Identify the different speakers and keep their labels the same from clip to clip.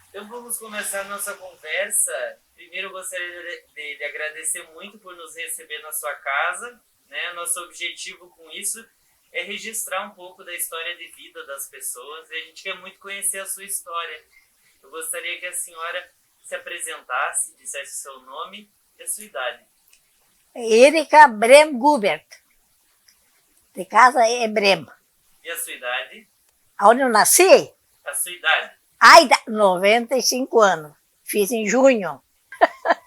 Speaker 1: Então vamos começar a nossa conversa. Primeiro eu gostaria de agradecer muito por nos receber na sua casa, né? Nosso objetivo com isso é registrar um pouco da história de vida das pessoas e a gente quer muito conhecer a sua história. Eu gostaria que a senhora se apresentasse, dissesse o seu nome e a sua idade.
Speaker 2: Erika Brem Gubert. De casa é Brem.
Speaker 1: E a sua idade?
Speaker 2: Onde eu nasci?
Speaker 1: A sua idade?
Speaker 2: 95 anos. Fiz em junho.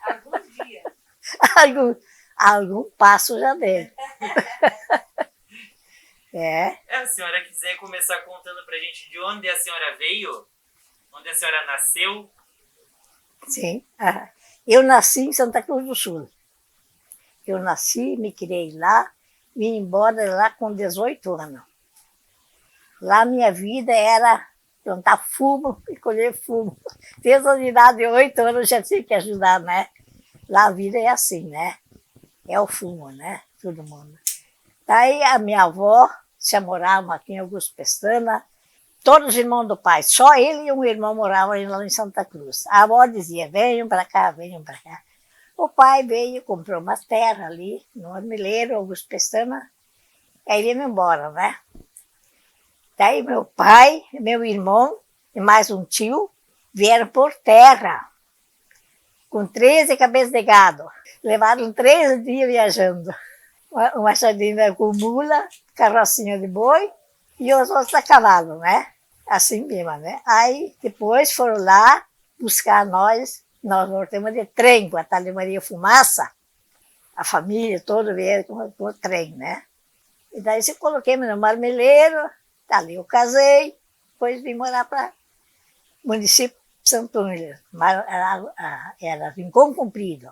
Speaker 3: Algum dia.
Speaker 2: algum passo já dei.
Speaker 1: A senhora quiser começar contando pra gente de onde a senhora veio, onde a senhora nasceu.
Speaker 2: Sim. Eu nasci em Santa Cruz do Sul. Eu nasci, me criei lá, vim embora lá com 18 anos. Lá minha vida era plantar fumo e colher fumo. Desde a idade de 8 anos eu já tinha que ajudar, né? Lá a vida é assim, né? É o fumo, né? Todo mundo. Daí a minha avó já morava aqui em Augusto Pestana, todos os irmãos do pai, só ele e um irmão moravam lá em Santa Cruz. A avó dizia, venham para cá, venham para cá. O pai veio, comprou uma terra ali, no Armileiro, Augusto Pestana, aí viemos embora, né? Daí meu pai, meu irmão e mais um tio vieram por terra, com 13 cabeças de gado. Levaram 3 dias viajando. Uma sardinha com mula, carrocinha de boi e os outros a cavalo, né? Assim mesmo, né? Aí depois foram lá buscar nós voltamos de trem com a Thalia Maria Fumaça, a família toda veio com o trem, né? E daí se coloquemos no Marmeleiro, ali eu casei, depois vim morar para o município de Santo Antônio, era Rincão Comprido,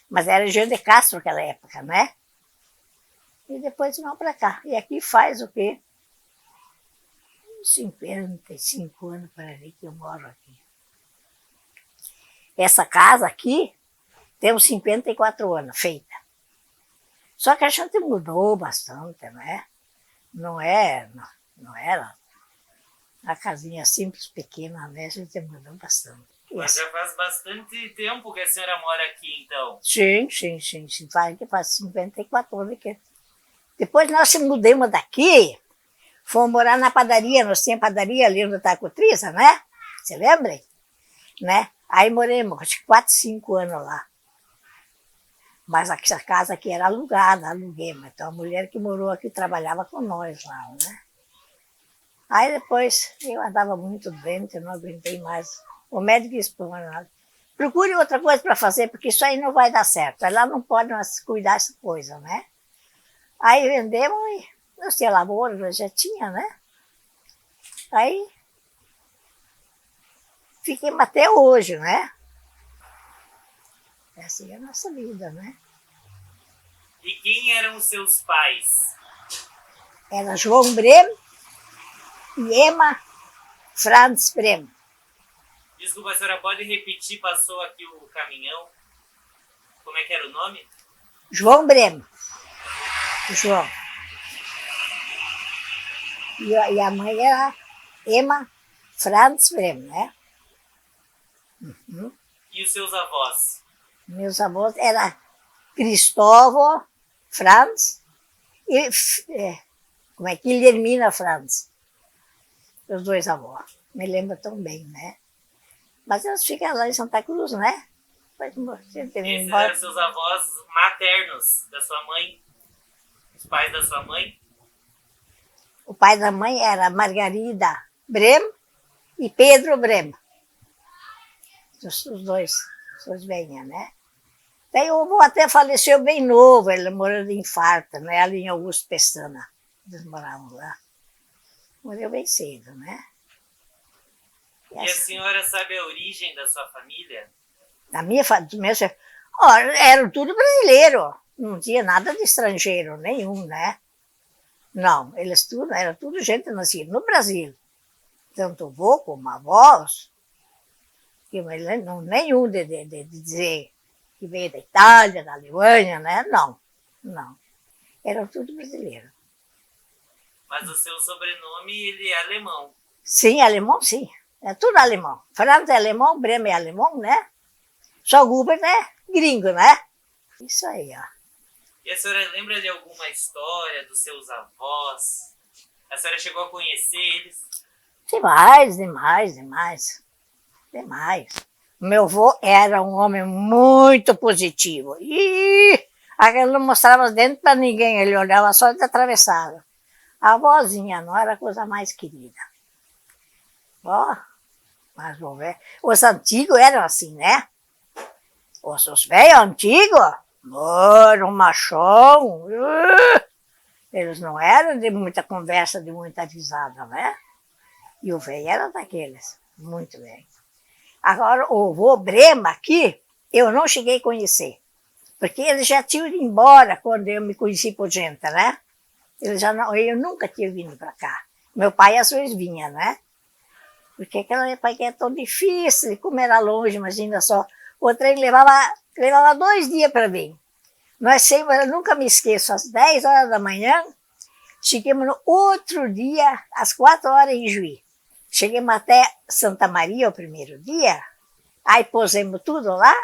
Speaker 2: mas era região de Castro naquela época, né? E depois vim para cá. E aqui faz o quê? Uns 55 anos para ali que eu moro aqui. Essa casa aqui tem uns 54 anos feita. Só que a gente mudou bastante, né? Não era uma casinha simples, pequena, né? A gente mudou bastante.
Speaker 1: Mas já faz bastante tempo que a senhora mora aqui, então?
Speaker 2: Sim. Faz 54 anos que... Depois nós se mudamos daqui, fomos morar na padaria, nós tínhamos padaria ali onde está a Cotriza, né? Você lembra? Né? Aí moramos, acho que 4, 5 anos lá. Mas a casa aqui era alugada, aluguemos. Então a mulher que morou aqui trabalhava com nós lá, né? Aí depois eu andava muito doente, eu não aguentei mais. O médico disse, procure outra coisa para fazer, porque isso aí não vai dar certo. Lá não pode mais cuidar dessa coisa, né? Aí vendemos e nós tínhamos lavoura, nós já tinha, né? Aí fiquemos até hoje, né? Essa é a nossa vida, né?
Speaker 1: E quem eram os seus pais?
Speaker 2: Era João Brem e Emma Franz Brem.
Speaker 1: Desculpa, a senhora pode repetir? Passou aqui o caminhão. Como é que era o nome?
Speaker 2: João Brem. João. E a mãe era Emma Franz Brem, né? Uhum.
Speaker 1: E os seus avós?
Speaker 2: Meus avós eram Cristóvão Franz e como é que Guilhermina Franz. Os 2 avós. Me lembro tão bem, né? Mas eles ficam lá em Santa Cruz, né?
Speaker 1: Esses eram seus avós maternos da sua mãe? Os pais da sua mãe?
Speaker 2: O pai da mãe era Margarida Brem e Pedro Brem. Os dois velhinhos, né? Daí o avô até faleceu bem novo, ele morreu de infarto, né? Ali em Augusto Pestana. Eles moravam lá. Morreu bem cedo, né?
Speaker 1: E a senhora sabe a origem da sua família?
Speaker 2: Da minha família, eram tudo brasileiro. não tinha nada de estrangeiro nenhum, né? Não, eles tudo, era tudo gente nascida no Brasil. Tanto o avô como avós, que eu me lembro, nenhum de dizer que veio da Itália, da Alemanha, né? Não, não. Eram tudo brasileiros.
Speaker 1: Mas o seu sobrenome, ele é alemão.
Speaker 2: Sim, alemão, sim. É tudo alemão. Franz é alemão, Bremer é alemão, né? Só Gubert é gringo, né? Isso aí, ó.
Speaker 1: E a senhora lembra de alguma história dos seus avós? A senhora chegou a conhecer eles?
Speaker 2: Demais, demais, demais. Demais. Meu avô era um homem muito positivo. E ele não mostrava os dentes para ninguém, ele olhava só de atravessado. A avózinha não era a coisa mais querida. Ó, mas vou ver. Os antigos eram assim, né? Os velhos antigos eram machão. Eles não eram de muita conversa, de muita risada, né? E o velho era daqueles, muito bem. Agora, o vô Brema aqui, eu não cheguei a conhecer. Porque ele já tinha ido embora quando eu me conheci por gente, né? Ele já não, eu nunca tinha vindo para cá. Meu pai às vezes vinha, né? Porque aquela época é tão difícil, como era longe, imagina só. O trem levava 2 dias para vir. Nós sempre, eu nunca me esqueço, às 10 horas da manhã, chegamos no outro dia, às 4 horas em Juí. Chegamos até Santa Maria o primeiro dia, aí pusemos tudo lá,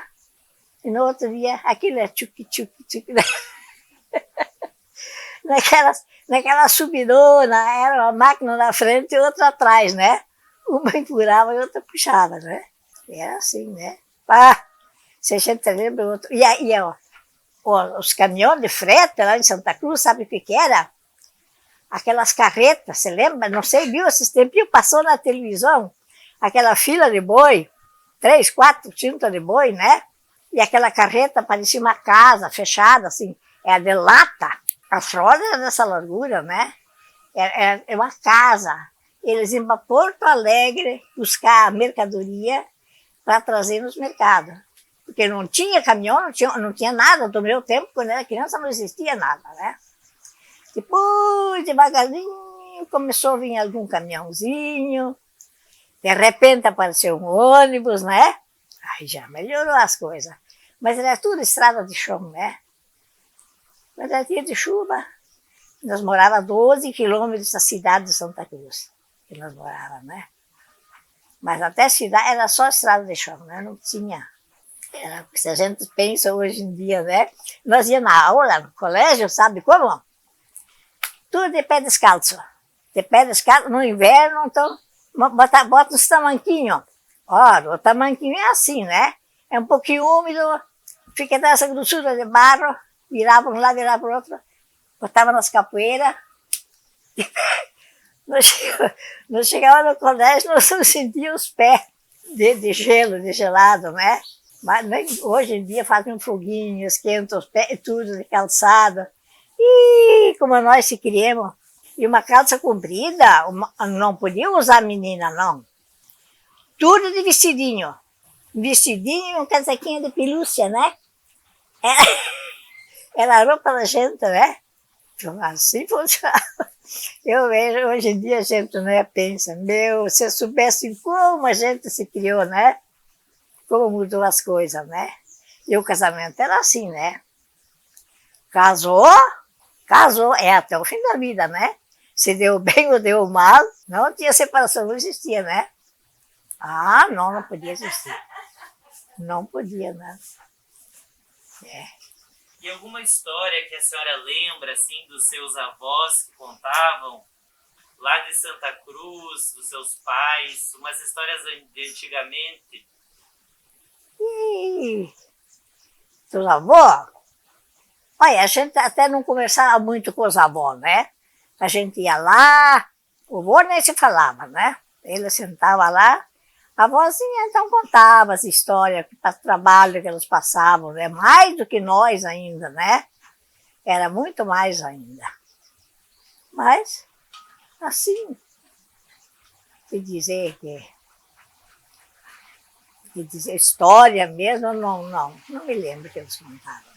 Speaker 2: e no outro dia, aquilo é tchuc-tchuc-tchuc. Naquela subidona, era uma máquina na frente e outra atrás, né? Uma empurrava e outra puxava, né? Era assim, né? Ah, se a gente lembra, outro. E aí, ó, os caminhões de frete lá em Santa Cruz, sabe o que era? Aquelas carretas, você lembra? Não sei, viu esses tempinhos, passou na televisão, aquela fila de boi, 3, 4 tintas de boi, né? E aquela carreta parecia uma casa fechada, assim, era de lata. A frota era dessa largura, né? Era uma casa. Eles iam para Porto Alegre buscar a mercadoria para trazer nos mercados. Porque não tinha caminhão, não tinha nada. Do meu tempo, quando eu era criança, não existia nada, né? Depois, devagarzinho, começou a vir algum caminhãozinho. De repente apareceu um ônibus, né? Aí já melhorou as coisas. Mas era tudo estrada de chão, né? Mas era dia de chuva. Nós morávamos a 12 quilômetros da cidade de Santa Cruz. Que nós morávamos, né? Mas até a cidade era só estrada de chão, né? Não tinha. Era, se a gente pensa hoje em dia, né? Nós íamos na aula, no colégio, sabe como? Tudo de pé descalço. De pé descalço, no inverno, então, bota uns tamanquinhos. Ora, o tamanquinho é assim, né? É um pouquinho úmido, fica dessa grossura de barro, virava para um lado, virava para o outro, botava nas capoeiras. Nós chegávamos no colégio, nós não sentíamos os pés de gelo, de gelado, né? Mas hoje em dia fazem um foguinho, esquentam os pés, tudo de calçado. E como nós se criamos. E uma calça comprida, não podia usar menina, não. Tudo de vestidinho. Vestidinho e um casaquinho de pelúcia, né? Era a roupa da gente, né? Assim funcionava. Eu vejo, hoje em dia a gente, né, pensa, se eu soubesse como a gente se criou, né? Como mudou as coisas, né? E o casamento era assim, né? Casou, é até o fim da vida, né? Se deu bem ou deu mal, não tinha separação, não existia, né? Ah, não podia existir. Não podia, né?
Speaker 1: E alguma história que a senhora lembra, assim, dos seus avós que contavam, lá de Santa Cruz, dos seus pais, umas histórias de antigamente?
Speaker 2: Dos avós? Olha, a gente até não conversava muito com os avós, né? A gente ia lá, o avô nem se falava, né? Ele sentava lá, a avózinha então contava as histórias, o trabalho que eles passavam, né? Mais do que nós ainda, né? Era muito mais ainda. Mas, assim, de dizer história mesmo, não me lembro que eles contavam.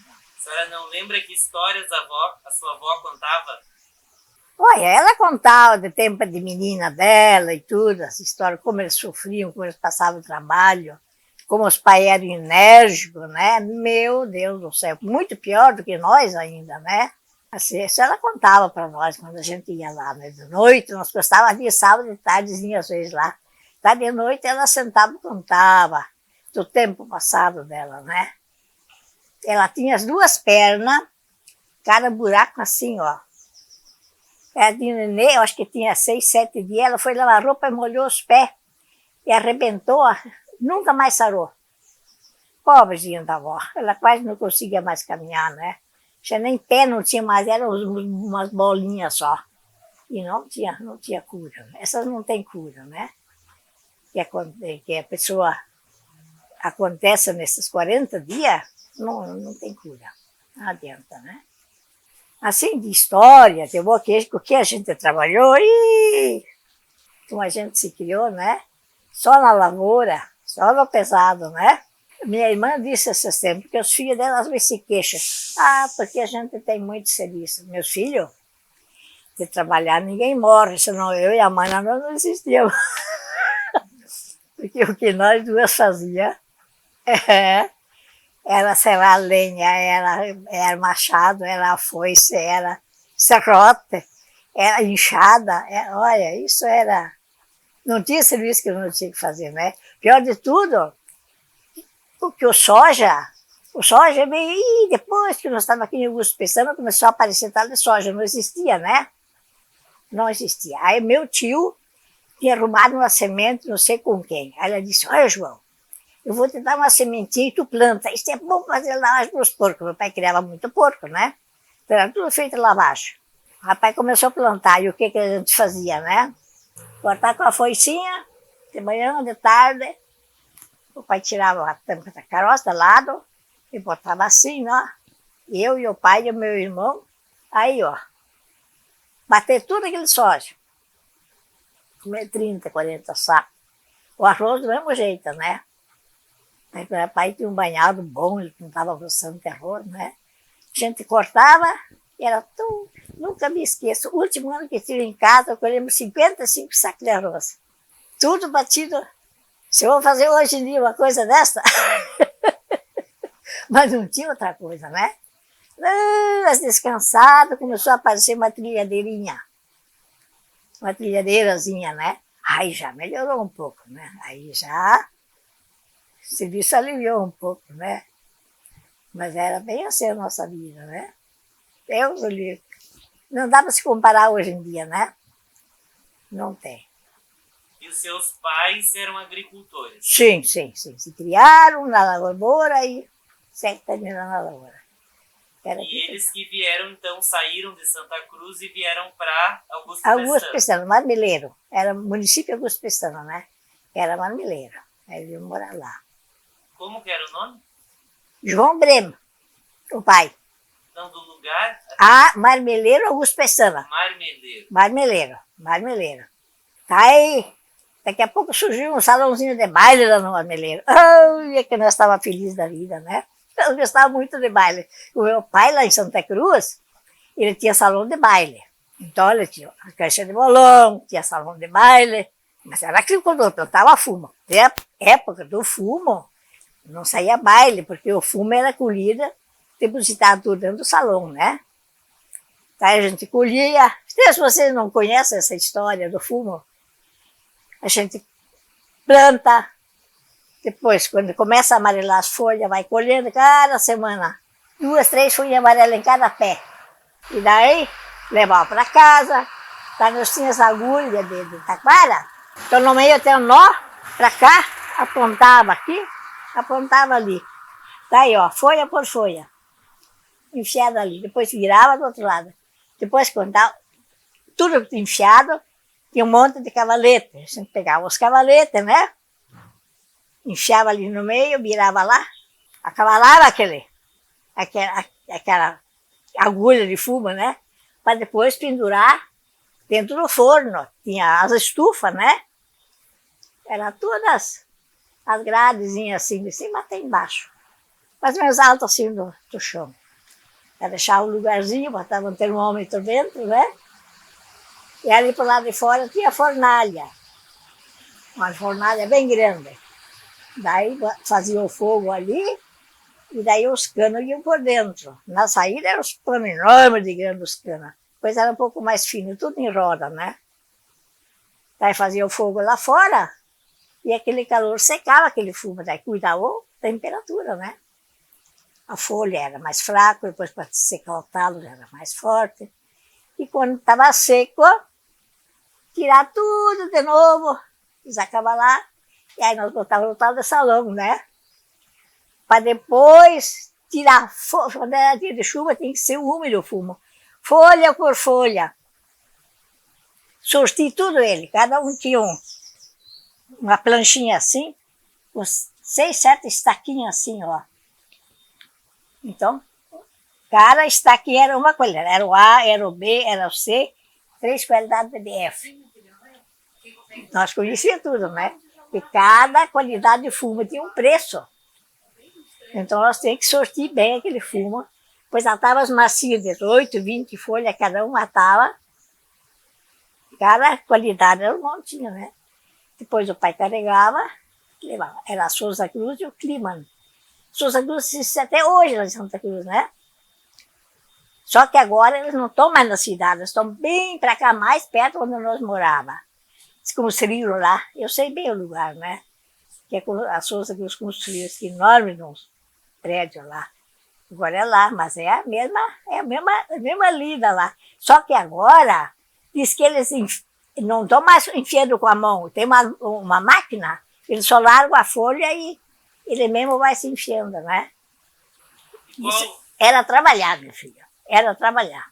Speaker 1: senhora não lembra que histórias a sua avó contava?
Speaker 2: Olha, ela contava do tempo de menina dela e tudo, essa história, como eles sofriam, como eles passavam o trabalho, como os pais eram enérgicos, né? Meu Deus do céu, muito pior do que nós ainda, né? Assim, isso ela contava para nós quando a gente ia lá, né? De noite, nós gostávamos de sábado de tardezinha, às vezes lá. Tarde de noite ela sentava e contava do tempo passado dela, né? Ela tinha as duas pernas, cada buraco assim, ó. Ela tinha nenê, eu acho que tinha 6, 7 dias, ela foi lavar roupa e molhou os pés e arrebentou, nunca mais sarou. Pobrezinha da avó, ela quase não conseguia mais caminhar, né? Já nem pé não tinha mais, eram umas bolinhas só. E não tinha cura. Essas não tem cura, né? Que a pessoa acontece nesses 40 dias, não tem cura. Não adianta, né? Assim, de história, o que a gente trabalhou e como a gente se criou, né? Só na lavoura, só no pesado, né? Minha irmã disse esses tempos que os filhos dela às vezes se queixam. Ah, porque a gente tem muito serviço. Meus filhos, de trabalhar ninguém morre, senão eu e a mãe nós não existíamos. Porque o que nós duas fazíamos era serrar lenha, era machado, era foice, era serrote, era enxada. Olha, isso era... Não tinha serviço que eu não tinha que fazer, né? Pior de tudo, porque o soja veio... depois que nós estávamos aqui em Augusto Pestana, começou a aparecer tal de soja, não existia, né? Não existia. Aí meu tio tinha arrumado uma semente, não sei com quem. Aí ela disse, olha, João, eu vou te dar uma sementinha e tu planta. Isso é bom fazer lavagem para os porcos. Meu pai criava muito porco, né? Então era tudo feito lavagem. O rapaz começou a plantar. E o que a gente fazia, né? Cortar com a foicinha, de manhã, de tarde. O pai tirava a tampa da caroça do lado e botava assim, ó. Eu e o pai e o meu irmão. Aí, ó. Bater tudo aquele soja. Comer 30, 40 sacos. O arroz do mesmo jeito, né? Meu pai tinha um banhado bom, ele não estava gostando de terror, né? A gente cortava, e era tudo, nunca me esqueço. O último ano que estive em casa, colhemos 55 sacos de arroz. Tudo batido. Se eu vou fazer hoje em dia uma coisa dessa, mas não tinha outra coisa, né? Mas descansado, começou a aparecer uma trilhadeirinha. Uma trilhadeirazinha, né? Aí já melhorou um pouco, né? Aí já... O serviço aliviou um pouco, né? Mas era bem assim a nossa vida, né? Não dá para se comparar hoje em dia, né? Não tem.
Speaker 1: E os seus pais eram agricultores?
Speaker 2: Sim. Se criaram na lavoura e sempre terminaram na lavoura.
Speaker 1: E eles que vieram, então, saíram de Santa Cruz e vieram para Augusto
Speaker 2: Augusto Pestana, Marmeleiro. Era município Augusto Pestana, né? Era Marmeleiro. Aí eles iam morar lá.
Speaker 1: Como que era o nome?
Speaker 2: João Bremo, o pai.
Speaker 1: Não, do lugar?
Speaker 2: Marmeleiro Augusto Pestana.
Speaker 1: Marmeleiro.
Speaker 2: Marmeleiro. Tá aí. Daqui a pouco surgiu um salãozinho de baile lá no Marmeleiro. Ai, é que nós estávamos felizes da vida, né? Eu gostava muito de baile. O meu pai lá em Santa Cruz, ele tinha salão de baile. Então ele tinha a caixa de bolão, tinha salão de baile. Mas era agricultor, plantava fumo. Na época do fumo, não saía baile, porque o fumo era colhido, depositado tudo dentro do salão, né? Aí a gente colhia. Se vocês não conhecem essa história do fumo, a gente planta, depois, quando começa a amarelar as folhas, vai colhendo cada semana, 2, 3 folhas amarelas em cada pé. E daí, levava para casa, tá, nós tínhamos agulha de taquara, então no meio tem um nó, para cá, apontava aqui, apontava ali. Daí, ó, folha por folha, enfiada ali, depois virava do outro lado. Depois, quando estava tudo enfiado, tinha um monte de cavalete. A gente pegava os cavaletes, né? Enfiava ali no meio, virava lá, acavalava aquela agulha de fumo, né? Para depois pendurar dentro do forno. Tinha as estufas, né? Era todas as gradezinhas assim, de cima até embaixo. Mais ou menos alto assim do chão. Ela deixava um lugarzinho, botava um termômetro dentro, né? E ali pro lado de fora tinha a fornalha. Uma fornalha bem grande. Daí fazia o fogo ali, e daí os canos iam por dentro. Na saída eram os panos enormes de grande os canos. Depois era um pouco mais fino, tudo em roda, né? Daí fazia o fogo lá fora, e aquele calor secava aquele fumo, daí cuidava a temperatura, né? A folha era mais fraca, depois para secar o talo era mais forte. E quando estava seco, tirar tudo de novo, desacaba lá, e aí nós botávamos no tal de salão, né? Para depois tirar, quando era dia de chuva, tem que ser úmido o fumo, folha por folha. Sorti tudo ele, cada um tinha uma planchinha assim, com 6, 7 estaquinhas assim, ó. Então, cada estaquinha era uma qualidade, era o A, era o B, era o C, 3 qualidades de F. Nós conhecíamos tudo, né? E cada qualidade de fumo tinha um preço. Então nós tínhamos que sortir bem aquele fumo, pois atava as macias, 18, 20 folhas, cada um atava. Cada qualidade era um montinho, né? Depois o pai carregava, levava. Era a Souza Cruz e o Kliman. Souza Cruz existe até hoje lá em Santa Cruz, né? Só que agora eles não estão mais na cidade, eles estão bem para cá, mais perto onde nós morávamos. Eles construíram lá, eu sei bem o lugar, né? Que a Souza Cruz construiu esse enorme prédio lá. Agora é lá, mas é a mesma lida lá. Só que agora, diz que eles não estão mais enfiando com a mão, tem uma máquina, eles só largam a folha e ele mesmo vai se enfiando, né? Isso era trabalhar, minha filha, era trabalhar.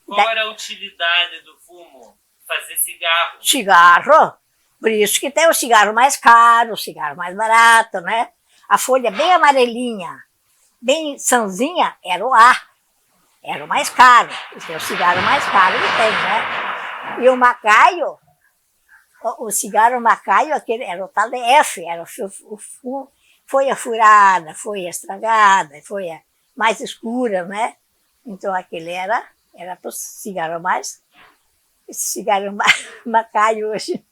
Speaker 1: Qual era a utilidade do fumo? Fazer cigarro?
Speaker 2: Cigarro, por isso que tem o cigarro mais caro, o cigarro mais barato, né? A folha bem amarelinha, bem sanzinha, era o A, era o mais caro, esse é o cigarro mais caro que tem, né? E o macaio, o cigarro macaio, aquele, era o tal de F, era folha furada, folha estragada, folha mais escura, né? Então aquele era para o cigarro mais, esse cigarro macaio hoje.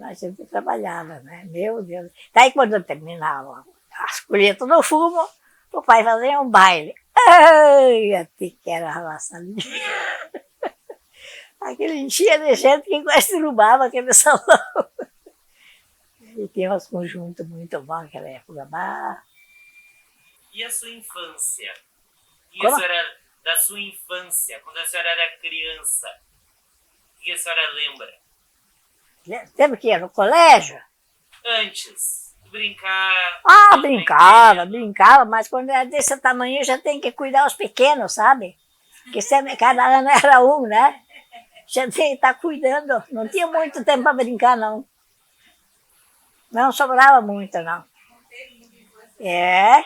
Speaker 2: Nós sempre trabalhava, né? Meu Deus. Daí quando eu terminava as colheitas do fumo, o pai fazia um baile. Ai, até que era avassalinho. Aquele enchia de gente que quase derrubava aquele salão. E tinha uns conjuntos muito bons naquela época.
Speaker 1: E a sua infância?
Speaker 2: Como?
Speaker 1: A senhora, da sua infância, quando a senhora era criança, o que a senhora lembra?
Speaker 2: Lembra que ia no colégio?
Speaker 1: Antes, brincar.
Speaker 2: Ah, brincava, mas quando era desse tamanho já tem que cuidar os pequenos, sabe? Porque sempre, cada ano era um, né? Já tem que estar cuidando. Não tinha muito tempo para brincar, não. Não sobrava muito, não. E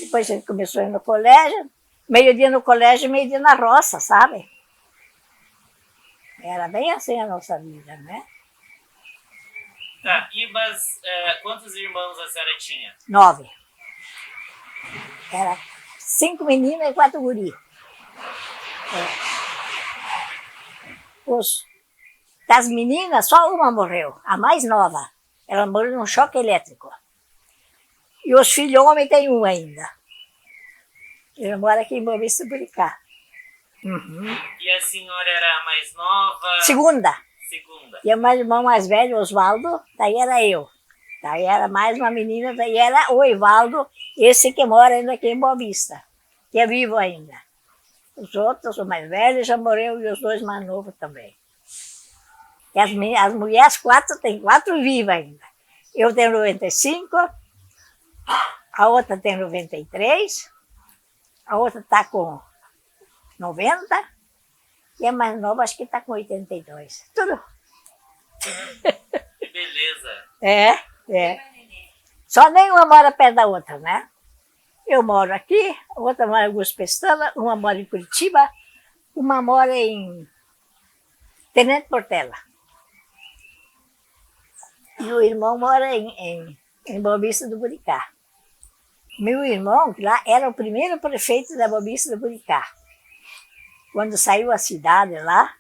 Speaker 2: depois a gente começou a ir no colégio, meio-dia no colégio e meio-dia na roça, sabe? Era bem assim a nossa vida, né?
Speaker 1: Tá, mas quantos irmãos a senhora tinha?
Speaker 2: 9. Era 5 meninas e 4 guri. Das meninas, só uma morreu, a mais nova. Ela morreu num choque elétrico. E os filhos homens tem um ainda. Ele mora aqui em Boa Vista do Buricá. Uhum.
Speaker 1: E a senhora era a mais nova?
Speaker 2: Segunda. E o meu irmão mais velho, Osvaldo, daí era eu. Daí era mais uma menina, daí era o Evaldo, esse que mora ainda aqui em Boa Vista, que é vivo ainda. Os outros, o mais velho, já morreu e os 2 mais novos também. E as mulheres 4, tem 4 vivas ainda. Eu tenho 95, a outra tem 93, a outra está com 90, e a mais nova acho que está com 82. Tudo.
Speaker 1: Que beleza.
Speaker 2: É. Só nenhuma mora perto da outra, né? Eu moro aqui, a outra mora em Augusto Pestana, uma mora em Curitiba, uma mora em Tenente Portela. E o irmão mora em Boa Vista do Buricá. Meu irmão, que lá era o primeiro prefeito da Bobice do Buricá. Quando saiu a cidade lá,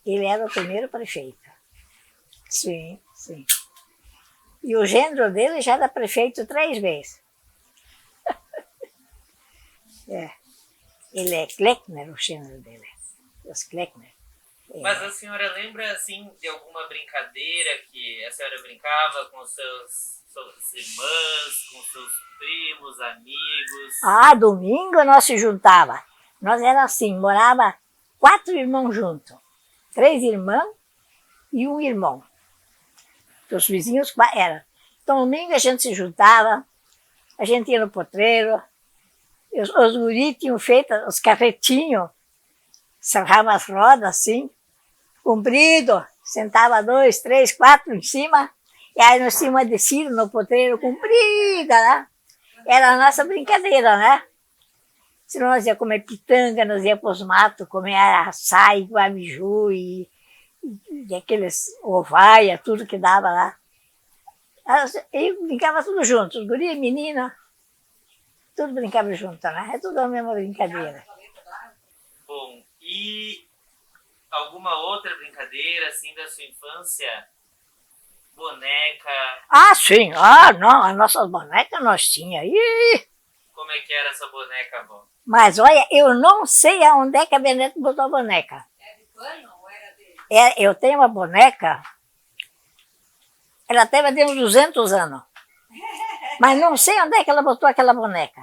Speaker 2: ele era o primeiro prefeito. Sim, sim. E o genro dele já era prefeito 3 vezes. É. Ele é Kleckner, o genro dele. Os Kleckner.
Speaker 1: Mas a senhora lembra, assim, de alguma brincadeira que a senhora brincava com suas irmãs, com seus primos, amigos?
Speaker 2: Ah, domingo nós se juntava. Nós era assim, morava 4 irmãos juntos. 3 irmãs e um irmão. Os vizinhos eram. Então, domingo a gente se juntava, a gente ia no potreiro, os guris tinham feito os carretinhos, serravam as rodas assim, comprido, sentava 2, 3, 4 em cima, e aí nós tínhamos uma descida no potreiro comprida, né? Era a nossa brincadeira, né? Se nós ia comer pitanga, nós ia para os matos, comer açaí, guamiju e aqueles ovaia, tudo que dava lá. E brincava tudo junto, os guris, menina, tudo brincava junto, né? É tudo a mesma brincadeira.
Speaker 1: Bom, e alguma outra brincadeira, assim, da sua infância? Boneca?
Speaker 2: Ah, sim. Ah, não, as nossas bonecas nós tínhamos.
Speaker 1: Como é que era essa boneca, avó?
Speaker 2: Mas olha, eu não sei aonde é que a Benedita botou a boneca.
Speaker 3: É de pano ou era dele?
Speaker 2: Eu tenho uma boneca, ela teve de uns 200 anos. Mas não sei onde é que ela botou aquela boneca.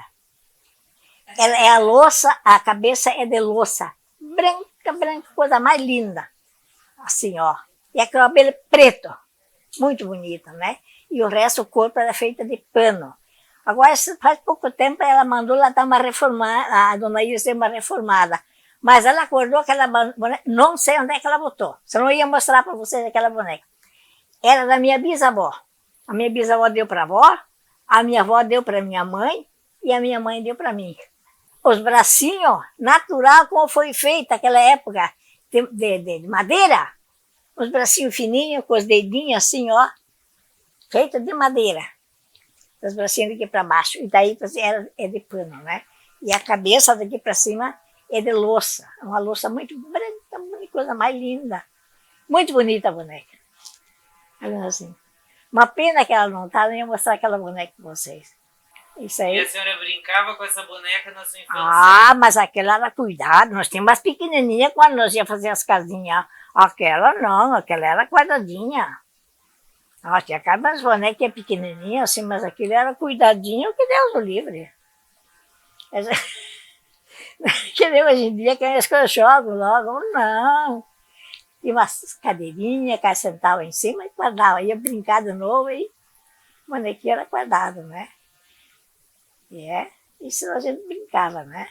Speaker 2: Ela é a louça, a cabeça é de louça. Branca, branca, coisa mais linda. Assim, ó. E aquele cabelo preto. Muito bonita, né? E o resto, o corpo era feito de pano. Agora, faz pouco tempo, ela mandou ela dar uma reformada, a dona Iris deu uma reformada. Mas ela acordou aquela boneca, não sei onde é que ela botou. Senão eu ia mostrar para vocês aquela boneca. Era da minha bisavó. A minha bisavó deu para a avó, a minha avó deu para minha mãe e a minha mãe deu para mim. Os bracinhos, natural como foi feita naquela época, de madeira. Os bracinhos fininhos, com os dedinhos assim, ó, feito de madeira. Os bracinhos daqui para baixo. E daí é de pano, né? E a cabeça daqui para cima é de louça. Uma louça muito branca, uma coisa mais linda. Muito bonita a boneca. Assim. Uma pena que ela não está, nem ia mostrar aquela boneca para vocês. Isso aí.
Speaker 1: E a senhora brincava com essa boneca na sua infância?
Speaker 2: Ah, mas aquela era cuidado. Nós tínhamos umas pequenininhas quando nós íamos fazer as casinhas. Aquela não, aquela era quadradinha. Nós tinha aquelas bonecas pequenininhas assim, mas aquilo era cuidadinho que Deus o livre. Que nem hoje em dia, que as coisas jogam logo, não. Tinha umas cadeirinhas que ela sentava em cima e guardava. Ia brincar de novo e o bonequinho era guardado, né? Isso a gente brincava, né?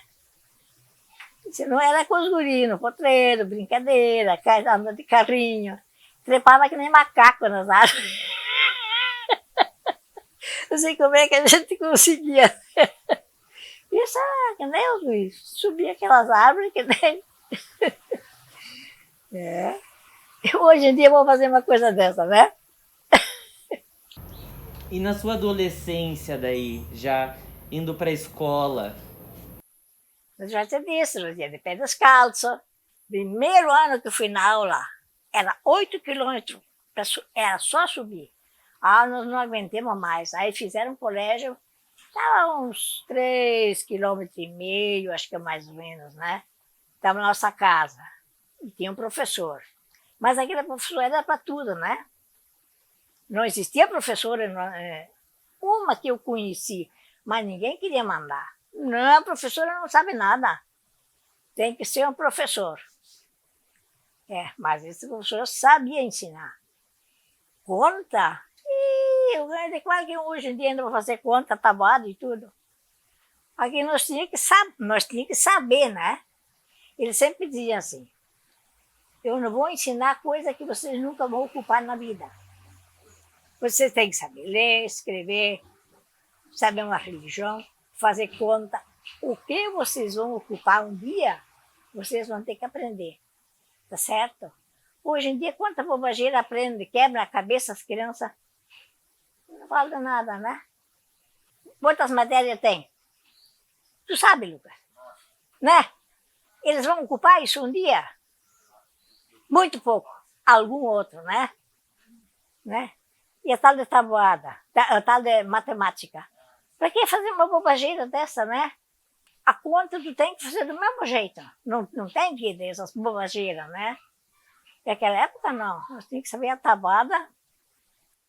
Speaker 2: Se não era com os guris, no potreiro, brincadeira, andando de carrinho. Trepava que nem macaco nas árvores. Não sei como é que a gente conseguia. Isso era que nem os Luiz. Subia aquelas árvores que nem... Hoje em dia eu vou fazer uma coisa dessa, né?
Speaker 1: E na sua adolescência daí, já indo para a escola?
Speaker 2: Eu já te disse, eu ia de pé descalço. Primeiro ano que eu fui na aula, era 8 quilômetros, era só subir. Ah, nós não aguentamos mais. Aí fizeram um colégio, estava uns 3,5 quilômetros, acho que é mais ou menos, né? Estava na nossa casa. E tinha um professor. Mas aquele professor era para tudo, né? Não existia professora, uma que eu conheci, mas ninguém queria mandar. Não, a professora não sabe nada. Tem que ser um professor. Mas esse professor sabia ensinar. Conta? Eu claro que hoje em dia ainda vou fazer conta, tabuada e tudo. Aqui nós tínhamos que saber, né? Ele sempre dizia assim, eu não vou ensinar coisa que vocês nunca vão ocupar na vida. Vocês têm que saber ler, escrever, saber uma religião, fazer conta. O que vocês vão ocupar um dia, vocês vão ter que aprender. Tá certo? Hoje em dia, quanta bobageira aprende, quebra a cabeça as crianças. Não vale nada, né? Quantas matérias tem? Tu sabe, Lucas? Né? Eles vão ocupar isso um dia? Muito pouco. Algum outro, né? E a tal de tabuada, a tal de matemática. Para que fazer uma bobageira dessa, né? A conta tu tem que fazer do mesmo jeito. Não tem que ter essas bobageiras, né? Naquela época, não. Nós tínhamos que saber a tabuada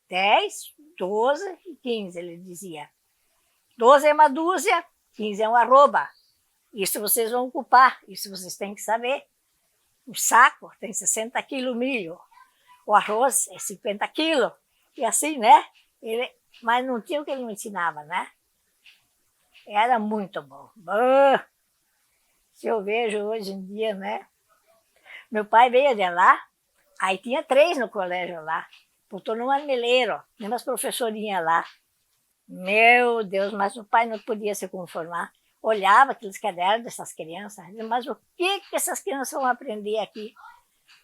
Speaker 2: 10, 12 e 15, ele dizia. 12 é uma dúzia, 15 é um arroba. Isso vocês vão ocupar, isso vocês têm que saber. O saco tem 60 quilos milho, o arroz é 50 quilos, e assim, né? Mas não tinha o que ele não ensinava, né? Era muito bom. Se eu vejo hoje em dia, né? Meu pai veio de lá, aí tinha 3 no colégio lá, botou no Marmeleiro, tem umas professorinhas lá. Meu Deus, mas o pai não podia se conformar. Olhava aqueles cadernos dessas crianças, mas o que essas crianças vão aprender aqui?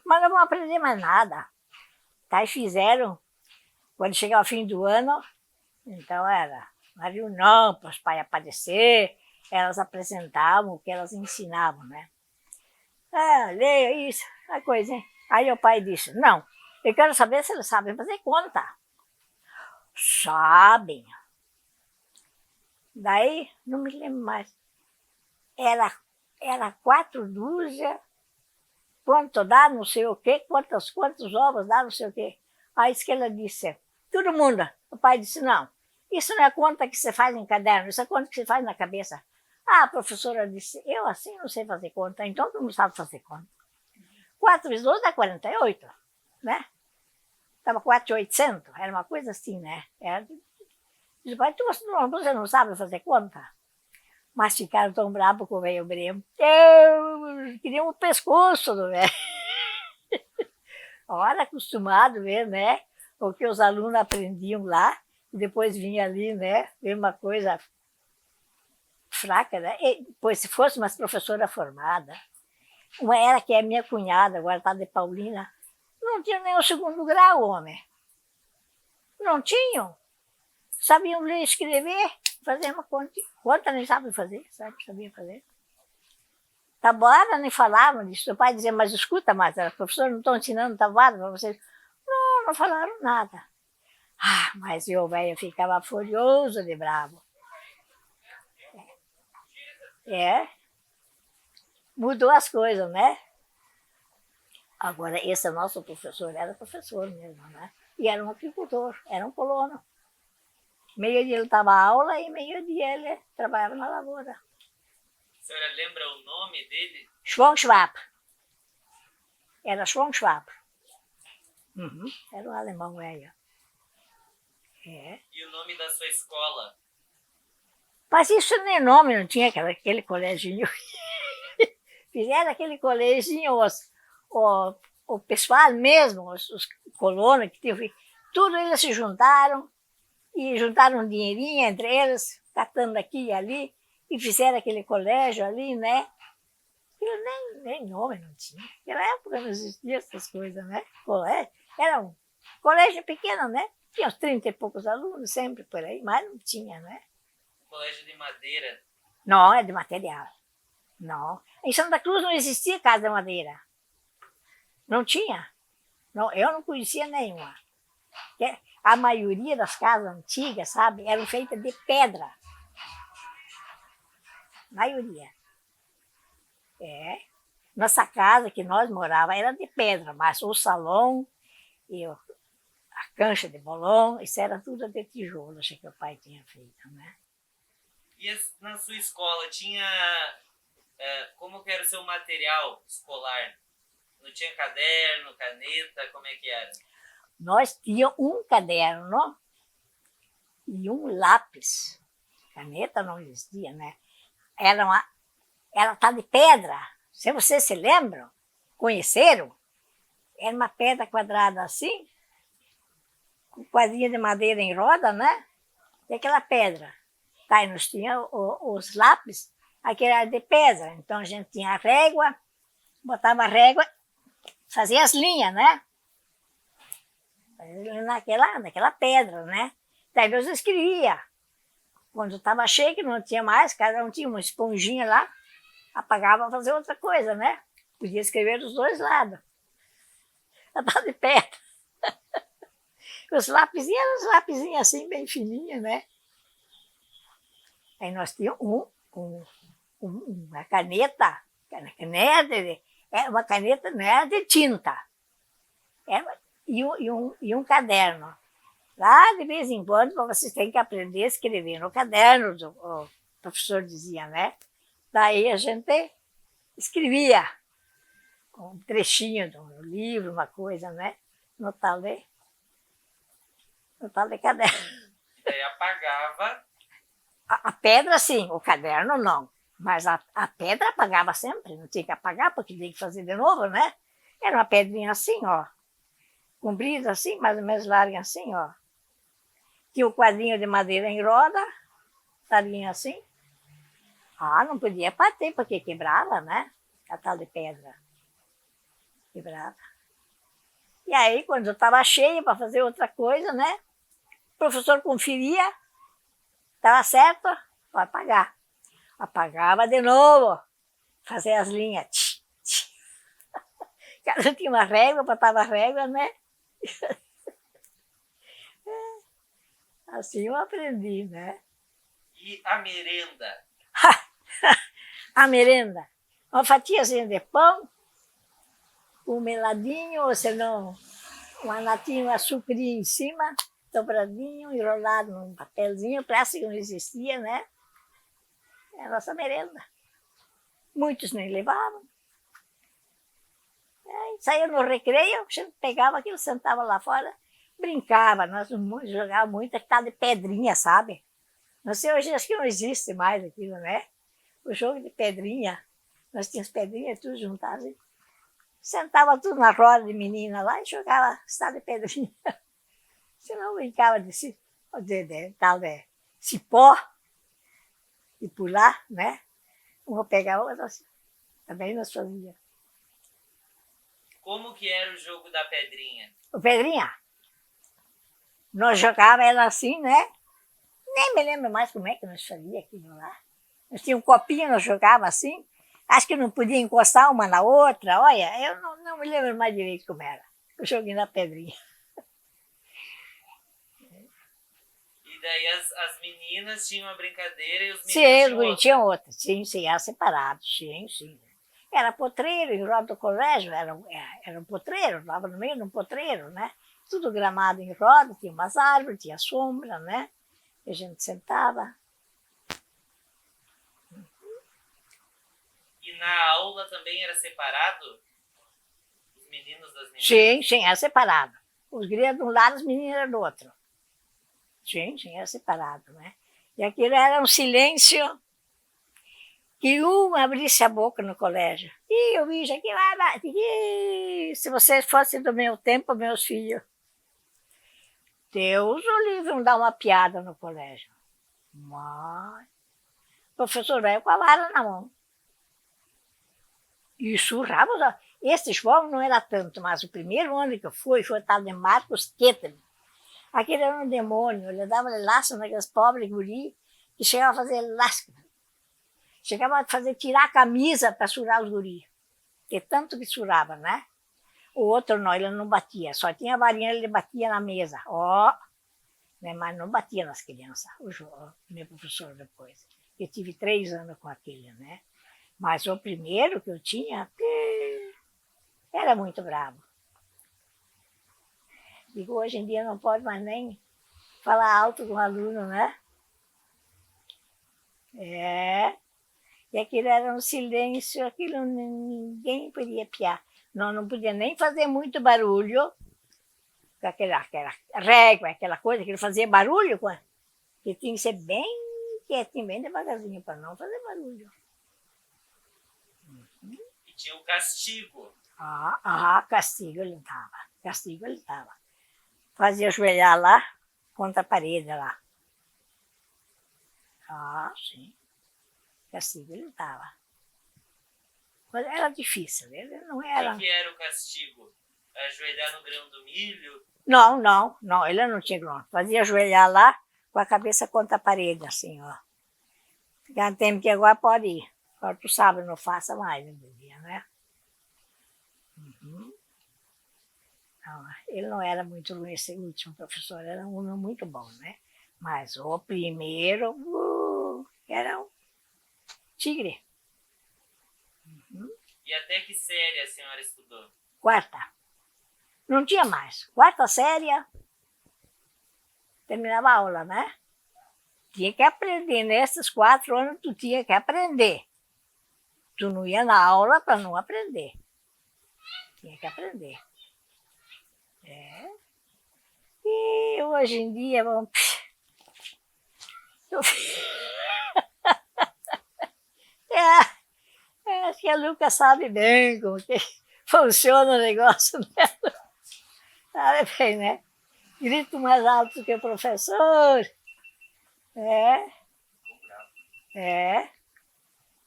Speaker 2: Mas não vão aprender mais nada. Tá, e fizeram, quando chegava o fim do ano, então era uma reunião para os pais aparecer, elas apresentavam o que elas ensinavam, né? Leia isso, a coisa, hein? Aí o pai disse, não, eu quero saber se eles sabem fazer conta. Sabem. Daí, não me lembro mais, era 4 dúzias, quanto dá, não sei o quê, quantos ovos dá, não sei o quê. Aí que ela disse, todo mundo. O pai disse, não, isso não é conta que você faz em caderno, isso é conta que você faz na cabeça. A professora disse, eu assim não sei fazer conta, então tu não sabe fazer conta. 4 vezes 12 dá 48, né? Estava 4.800, era uma coisa assim, né? Disse, pai, você não sabe fazer conta? Mas ficaram tão bravos com o velho Bremo. Eu queria o pescoço do velho. Ora, acostumado a ver, né? O que os alunos aprendiam lá, e depois vinha ali, né? Ver uma coisa fraca, né? E depois, se fosse uma professora formada, uma era que é minha cunhada, agora está de Paulina, não tinha nem o 2º grau, homem. Não tinham. Sabiam ler e escrever, fazer uma conta. Conta nem sabem fazer, sabia fazer. Tabuada nem falavam disso. O pai dizia, mas escuta, mas a professora não estão ensinando tabuada para vocês. Não falaram nada. Mas o velho ficava furioso de bravo. Mudou as coisas, né? Agora, esse nosso professor era professor mesmo, né? E era um agricultor, era um colono. Meio-dia ele dava aula e meio-dia ele trabalhava na lavoura.
Speaker 1: A senhora lembra o nome dele?
Speaker 2: Schwab. Era Schwab. Era um alemão velho.
Speaker 1: E o nome da sua escola?
Speaker 2: Mas isso nem nome, não tinha aquele coleginho. Fizeram aquele coleginho, o pessoal mesmo, os colonos que tinham, tudo eles se juntaram e juntaram um dinheirinho entre eles, catando aqui e ali, e fizeram aquele colégio ali, né? Nem nome não tinha. Naquela época não existia essas coisas, né? Era um colégio pequeno, né? Tinha uns 30 e poucos alunos, sempre por aí, mas não tinha, né?
Speaker 1: Colégio de madeira?
Speaker 2: Não, é de material. Não. Em Santa Cruz não existia casa de madeira. Não tinha. Não, eu não conhecia nenhuma. A maioria das casas antigas, sabe, eram feitas de pedra. Maioria. Nossa casa que nós morávamos era de pedra, mas o salão e a cancha de bolão, isso era tudo de tijolo, acho que o pai tinha feito, né?
Speaker 1: E na sua escola tinha... como que era o seu material escolar? Não tinha caderno, caneta, como é que era?
Speaker 2: Nós tínhamos um caderno e um lápis. Caneta não existia, né? Ela tá de pedra. Se vocês se lembram, conheceram, era uma pedra quadrada assim, com quadrinha de madeira em roda, né? E aquela pedra. Tá, e nós tínhamos os lápis, aquele era de pedra. Então a gente tinha a régua, botava a régua, fazia as linhas, né? Naquela pedra, né? Daí nós escrevia Quando estava cheio, que não tinha mais, cada um tinha uma esponjinha lá, apagava para fazer outra coisa, né? Podia escrever dos dois lados. A tal de pedra. Os lapisinhos eram uns lapisinhos assim, bem fininhos, né? Aí nós tínhamos uma caneta, uma caneta não era de tinta, e um caderno. Lá, de vez em quando, vocês têm que aprender a escrever no caderno, o professor dizia, né? Daí a gente escrevia um trechinho do livro, uma coisa, né? No tal de caderno.
Speaker 1: Daí apagava.
Speaker 2: A pedra, sim, o caderno não. Mas a pedra apagava sempre, não tinha que apagar, porque tinha que fazer de novo, né? Era uma pedrinha assim, ó. Comprida assim, mais ou menos larga assim, ó. Tinha o quadrinho de madeira em roda, tarinha assim. Ah, não podia bater, porque quebrava, né? A tal de pedra. Quebrava. E aí, quando eu estava cheia para fazer outra coisa, né? O professor conferia, estava certo, pode apagar. Apagava de novo, fazer as linhas. Tch, tch. Cada um tinha uma régua, botava a régua, né? Assim eu aprendi, né?
Speaker 1: E a merenda?
Speaker 2: A merenda, uma fatiazinha de pão, um meladinho, ou senão uma latinha, um açucrinho em cima, dobradinho, enrolado num papelzinho, plástico não existia, né? É a nossa merenda. Muitos nem levavam. Aí, saía no recreio, a gente pegava aquilo, sentava lá fora, brincava, nós jogávamos muito aquela de pedrinha, sabe? Não sei, hoje acho que não existe mais aquilo, né? O jogo de pedrinha, nós tínhamos pedrinhas tudo juntadas. Sentava tudo na roda de menina lá e jogava estado de pedrinha. Senão brincava tal de cipó, e pular, né? Uma pegava a outra, assim. Também nós fazíamos.
Speaker 1: Como que era o jogo da pedrinha?
Speaker 2: O pedrinha, nós jogávamos ela assim, né? Nem me lembro mais como é que nós fazíamos aquilo lá. Nós tínhamos um copinho, nós jogávamos assim. Acho que não podia encostar uma na outra. Olha, eu não me lembro mais direito como era. O joguinho da pedrinha.
Speaker 1: E daí as meninas tinham uma brincadeira e os meninos
Speaker 2: Sim,
Speaker 1: tinham
Speaker 2: tinha
Speaker 1: outra.
Speaker 2: outra. Sim, era separado. Sim. Era potreiro, em roda do colégio, era um potreiro, estava no meio de um potreiro, né? Tudo gramado em roda, tinha umas árvores, tinha sombra, né? E a gente sentava.
Speaker 1: E na aula também era separado? Os meninos das meninas?
Speaker 2: Sim, era separado. Os gringos de um lado, as meninas eram do outro. Sim, era separado, né? E aquilo era um silêncio que um abrisse a boca no colégio. E eu vi já que lá, se vocês fossem do meu tempo, meus filhos, Deus o livre não dá uma piada no colégio. Mas o professor veio com a vara na mão. E surrava. Esses fogos não era tanto, mas o primeiro ano que eu fui, foi o tal de Marcos Ketterman. Aquele era um demônio, ele dava laço naqueles pobres guris que chegavam a fazer laço. Chegava a tirar a camisa para surar os guris. Que tanto que surava, né? O outro não, ele não batia, só tinha a varinha, ele batia na mesa. Né? Mas não batia nas crianças, o meu professor depois. Eu tive 3 anos com aquele, né? Mas o primeiro que eu tinha, era muito bravo. Digo, hoje em dia não pode mais nem falar alto com o aluno, né? E aquilo era um silêncio, aquilo ninguém podia piar. Não podia nem fazer muito barulho, com aquela régua, aquela coisa, que ele fazia barulho, que tinha que ser bem quietinho, bem devagarzinho, para não fazer barulho.
Speaker 1: E tinha o castigo.
Speaker 2: Castigo ele dava. Fazia ajoelhar lá, contra a parede lá. Sim. Castigo ele dava. Mas era difícil, ele não era...
Speaker 1: O que era o castigo? Ajoelhar no grão do milho?
Speaker 2: Não, ele não tinha grão. Fazia ajoelhar lá, com a cabeça contra a parede, assim, ó. Já tem que agora pode ir. Agora tu sabe, não faça mais, né? Uhum. Não, ele não era muito ruim, esse último professor, era um muito bom, né? Mas o primeiro era um tigre. Uhum.
Speaker 1: E até que série a senhora estudou?
Speaker 2: Quarta. Não tinha mais. Quarta série, terminava a aula, né? Tinha que aprender. Nesses 4 anos, tu tinha que aprender. Tu não ia na aula para não aprender. Tinha que aprender. É. E hoje em dia, vamos... acho que a Luca sabe bem como que funciona o negócio dela. Sabe bem, né? Grito mais alto que o professor.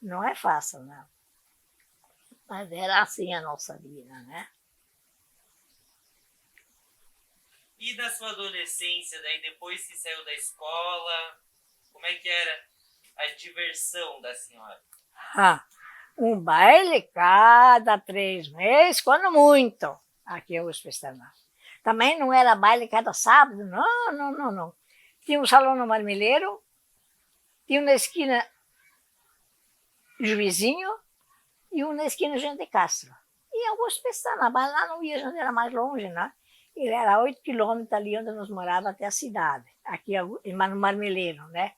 Speaker 2: Não é fácil, não. Mas era assim a nossa vida, né?
Speaker 1: E da sua adolescência, daí depois que saiu da escola, como é que era a diversão da senhora?
Speaker 2: Um baile cada 3 meses, quando muito, aqui em USP Externa. Também não era baile cada sábado, não. Tinha um salão no Marmeleiro, tinha um na esquina Juizinho e um na esquina Gente Castro. E a USP Externa, mas lá não ia, a gente era mais longe, né? Ele era 8 quilômetros ali onde nós morávamos até a cidade, aqui no Marmeleiro, né?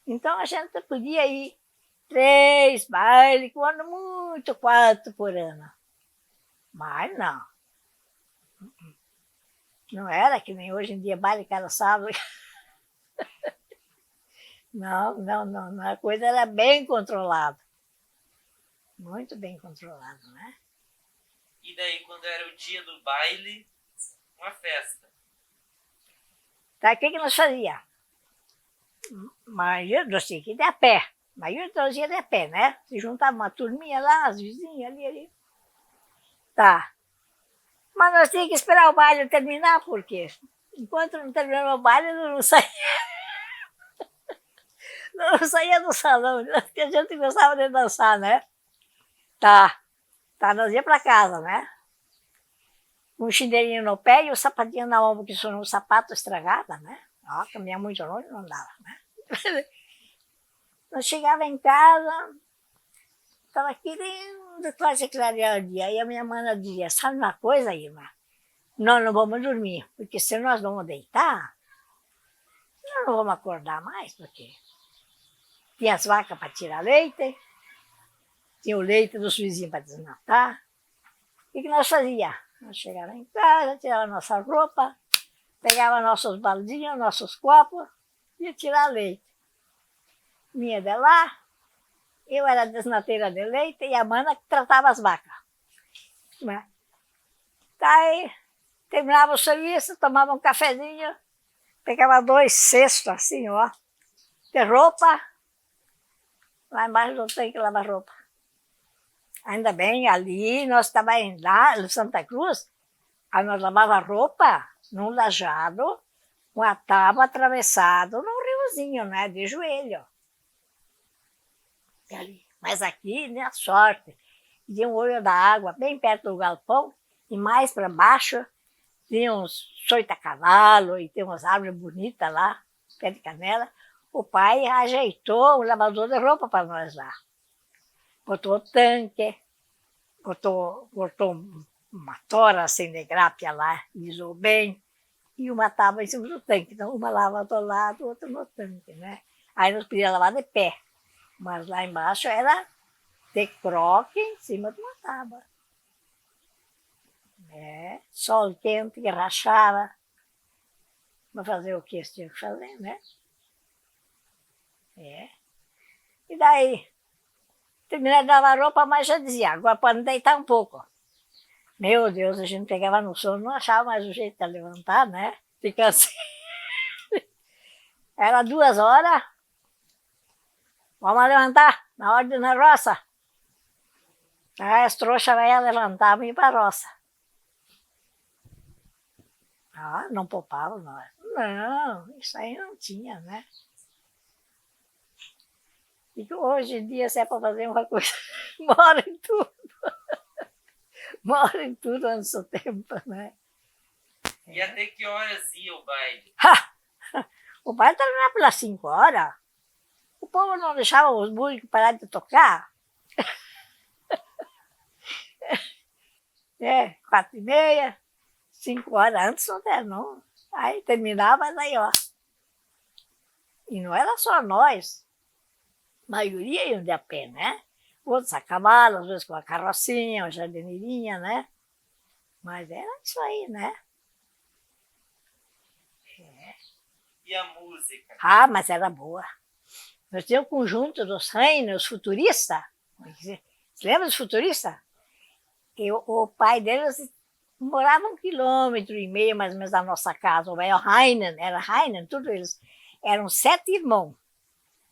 Speaker 2: Então a gente podia ir 3 bailes, quando muito 4 por ano. Mas não. Não era que nem hoje em dia baile cada sábado. Não. A coisa era bem controlada. Muito bem controlada, né?
Speaker 1: E daí, quando era o dia do baile, uma festa?
Speaker 2: Tá, o que nós fazíamos? Maioria dos tinha que ir a pé. A maioria dos dias de pé, né? Se juntava uma turminha lá, as vizinhas ali. Tá. Mas nós tínhamos que esperar o baile terminar, porque enquanto não terminava o baile, não saía. Não saía do salão, porque a gente gostava de dançar, né? Tá, nós ia para casa, né? Com o chineirinho no pé e o sapatinho na mão, porque isso era um sapato estragado, né? Ó, caminhar muito longe não dava, né? Nós chegava em casa, estava querendo quase clarear o dia. Aí a minha mãe dizia, sabe uma coisa, irmã? Nós não vamos dormir, porque se nós vamos deitar, nós não vamos acordar mais, porque tinha as vacas para tirar leite, tinha o leite dos vizinhos para desmatar. O que nós fazíamos? Nós chegávamos em casa, tirávamos nossa roupa, pegava nossos baldinhos, nossos copos, e ia tirar leite. Vinha de lá, eu era desnateira de leite e a mana que tratava as vacas. Daí, terminava o serviço, tomava um cafezinho, pegava 2 cestos assim, ó, de roupa, lá embaixo do tanque lavar roupa. Ainda bem, ali nós estávamos lá, em Santa Cruz, aí nós lavava roupa num lajado, com a tábua atravessado num riozinho, né, de joelho. Mas aqui, né, sorte, tinha um olho da água bem perto do galpão, e mais para baixo tinha uns 8 cavalos, e tem umas árvores bonitas lá, pé de canela. O pai ajeitou o lavador de roupa para nós lá. Botou o tanque, botou uma tora assim de grápia lá, lisou bem, e uma tábua em cima do tanque. Então, uma lava do lado, outra no tanque, né? Aí nós podíamos lavar de pé, mas lá embaixo era de croque em cima de uma tábua. Sol quente que rachava. Mas fazer o que tinha que fazer, né? E daí, terminava de lavar roupa, mas já dizia, agora pode deitar um pouco. Meu Deus, a gente pegava no sono, não achava mais o jeito de levantar, né? Fica assim. Era 2 horas. Vamos levantar, na ordem na roça. Aí as trouxas velhas levantavam e iam para a roça. Não poupavam nós. Não, isso aí não tinha, né? E que hoje em dia, se é para fazer uma coisa, mora em tudo. Mora em tudo antes do tempo, né?
Speaker 1: E até que horas ia o baile?
Speaker 2: Ha! O baile terminava pelas 5 horas. O povo não deixava os músicos parar de tocar. 4h30, 5 horas antes não era, não. Aí terminava, daí, ó. E não era só nós. A maioria iam de a pé, né? Outros a cavalo, às vezes com a carrocinha, uma jardineirinha, né? Mas era isso aí, né?
Speaker 1: E a música?
Speaker 2: Ah, mas era boa. Nós tínhamos o conjunto dos Reinos, os futuristas. Você lembra dos futuristas? O pai deles morava 1,5 km mais ou menos da nossa casa. O velho Heinen, era Heinen, tudo eles. Eram 7 irmãos.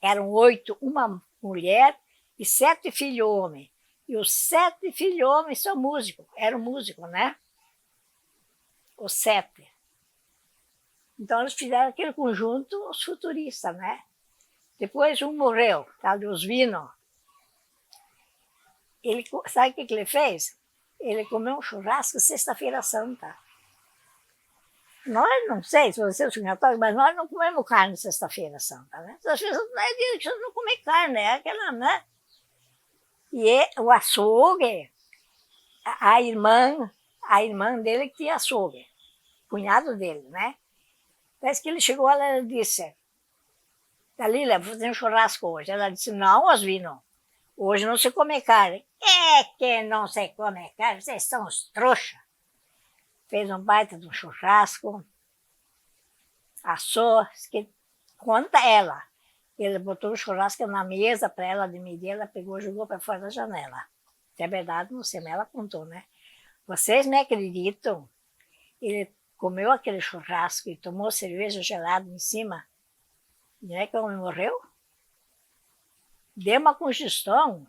Speaker 2: Eram 8, uma mulher e 7 filhos homens. E os 7 filhos homens são músicos, eram músicos, né? Os 7. Então eles fizeram aquele conjunto, os futuristas, né? Depois um morreu, tal de Osvino. Ele, sabe o que ele fez? Ele comeu um churrasco sexta-feira santa. Nós, não sei se vocês são católicos, mas nós não comemos carne sexta-feira santa, né? Sexta-feira santa não é dia que você não come carne, é aquela, né? E o açougue, a irmã dele que tinha açougue, cunhado dele, né? Parece que ele chegou lá e disse, Dalila, vou fazer um churrasco hoje. Ela disse, não, Osvino, hoje não se come carne. É que não se come carne, vocês são os trouxas. Fez um baita de um churrasco, assou, que conta ela. Ele botou o churrasco na mesa para ela de medir, ela pegou e jogou para fora da janela. Se é verdade, não sei, mas ela contou, né? Vocês me acreditam? Ele comeu aquele churrasco e tomou cerveja gelada em cima. E não é que o homem morreu? Deu uma congestão.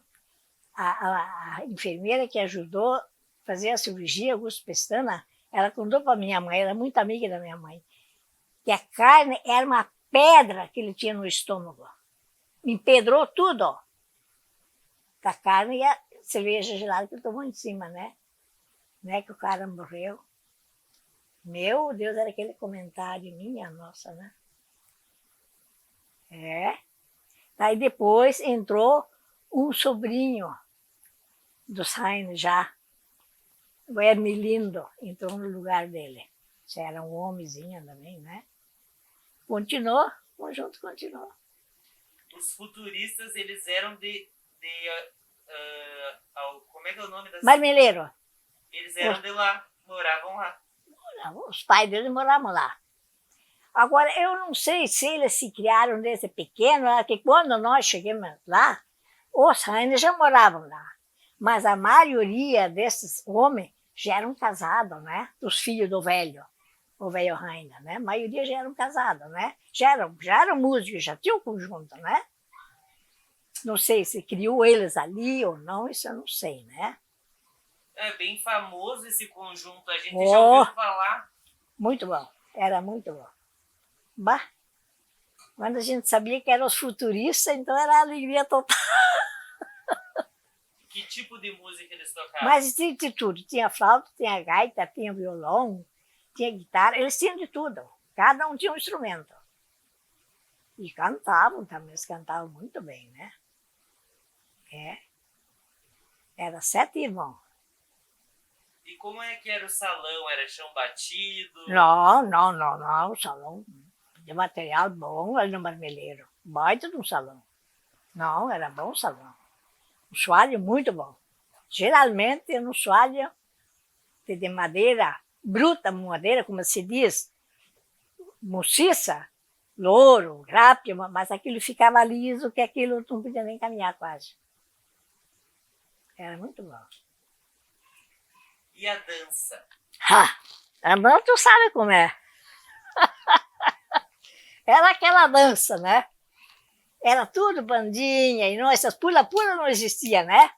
Speaker 2: A enfermeira que ajudou a fazer a cirurgia, Augusto Pestana, ela contou para minha mãe, ela é muito amiga da minha mãe, que a carne era uma pedra que ele tinha no estômago. Empedrou tudo, ó. A carne e a cerveja gelada que ele tomou em cima, né? Não é que o cara morreu. Meu Deus, era aquele comentário, minha nossa, né? Daí depois entrou um sobrinho do Sainz já, o Hermelindo, entrou no lugar dele. Você era um homenzinho também, né? Continuou, o conjunto continuou.
Speaker 1: Os futuristas, eles eram como é que é o nome da cidade?
Speaker 2: Marmeleiro.
Speaker 1: Eles eram de lá, moravam lá.
Speaker 2: Os pais deles moravam lá. Agora, eu não sei se eles se criaram desde pequeno, porque quando nós chegamos lá, os Rainer já moravam lá. Mas a maioria desses homens já eram casados, né? Dos filhos do velho, o velho Rainer, né? A maioria já eram casados, né? Já eram músicos, já tinham um conjunto, né? Não sei se criou eles ali ou não, isso eu não sei, né?
Speaker 1: É bem famoso esse conjunto, a gente já ouviu falar.
Speaker 2: Muito bom, era muito bom. Bah, quando a gente sabia que eram os futuristas, então era a alegria total.
Speaker 1: Que tipo de música eles tocavam?
Speaker 2: Mas tinha de tudo, tinha flauta, tinha gaita, tinha violão, tinha guitarra, eles tinham de tudo. Cada um tinha um instrumento. E cantavam também, eles cantavam muito bem, né? Era 7 irmãos.
Speaker 1: E como é que era o salão? Era chão batido?
Speaker 2: Não, o salão de material bom ali no Marmeleiro. Baita de um salão. Não, era bom o salão. Um soalho muito bom. Geralmente no soalho de madeira bruta, madeira, como se diz, maciça, louro, rápido, mas aquilo ficava liso, que aquilo não podia nem caminhar quase. Era muito bom.
Speaker 1: E a dança?
Speaker 2: A dança tu sabe como é. Era aquela dança, né? Era tudo bandinha, e não, essas pula-pula não existia, né?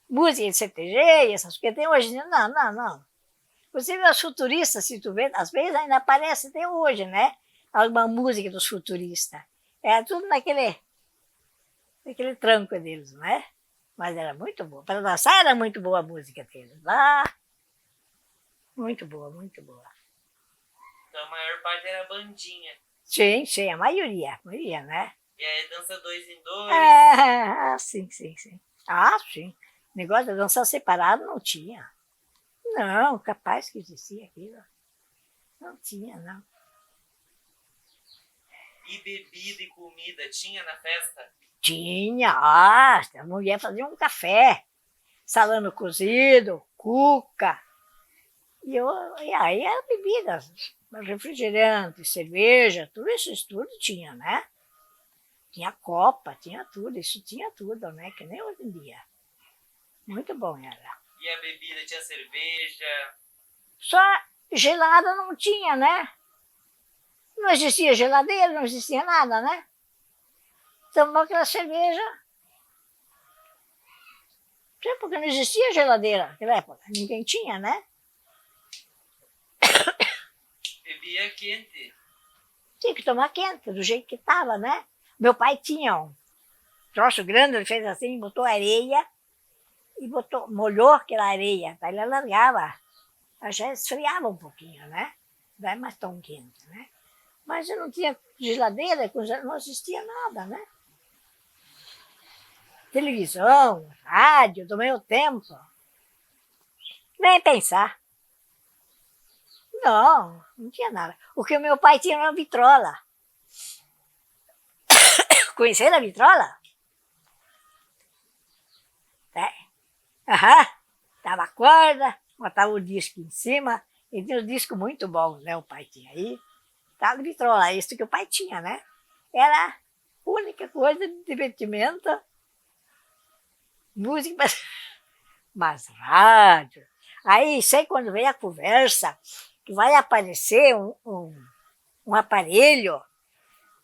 Speaker 2: Música de CTG, essas coisas que tem hoje, não. Você vê os futuristas, se tu vê, às vezes ainda aparece até hoje, né? Alguma música dos futuristas. Era tudo naquele tranco deles, não é? Mas era muito boa. Para dançar era muito boa a música deles. Ah, muito boa, muito boa.
Speaker 1: Então a maior parte era bandinha.
Speaker 2: Sim, sim, a maioria, né?
Speaker 1: E aí dança 2 em 2.
Speaker 2: Sim, sim, sim. Ah, sim. Negócio de dançar separado não tinha. Não, capaz que existia aquilo. Não tinha, não.
Speaker 1: E bebida e comida tinha na festa?
Speaker 2: Tinha, a mulher fazia um café, salame cozido, cuca. E aí era bebidas, refrigerante, cerveja, tudo isso tudo tinha, né? Tinha copa, tinha tudo, isso tinha tudo, né? Que nem hoje em dia. Muito bom era.
Speaker 1: E a bebida tinha cerveja?
Speaker 2: Só gelada não tinha, né? Não existia geladeira, não existia nada, né? Tomou aquela cerveja. Porque não existia geladeira naquela época. Ninguém tinha, né?
Speaker 1: Bebia quente?
Speaker 2: Tinha que tomar quente, do jeito que estava, né? Meu pai tinha um troço grande, ele fez assim, botou areia e molhou aquela areia, daí ele largava. Aí já esfriava um pouquinho, né? Não é mais tão quente, né? Mas eu não tinha geladeira, não existia nada, né? Televisão, rádio, do meu tempo. Nem pensar. Não tinha nada. O que o meu pai tinha era uma vitrola. Conheceram a vitrola? Aham. Dava corda, botava o disco em cima. E tinha um disco muito bom, né? O pai tinha aí. Tava de vitrola, isso que o pai tinha, né? Era a única coisa de divertimento. Música, mas rádio. Aí, sei quando vem a conversa, que vai aparecer um aparelho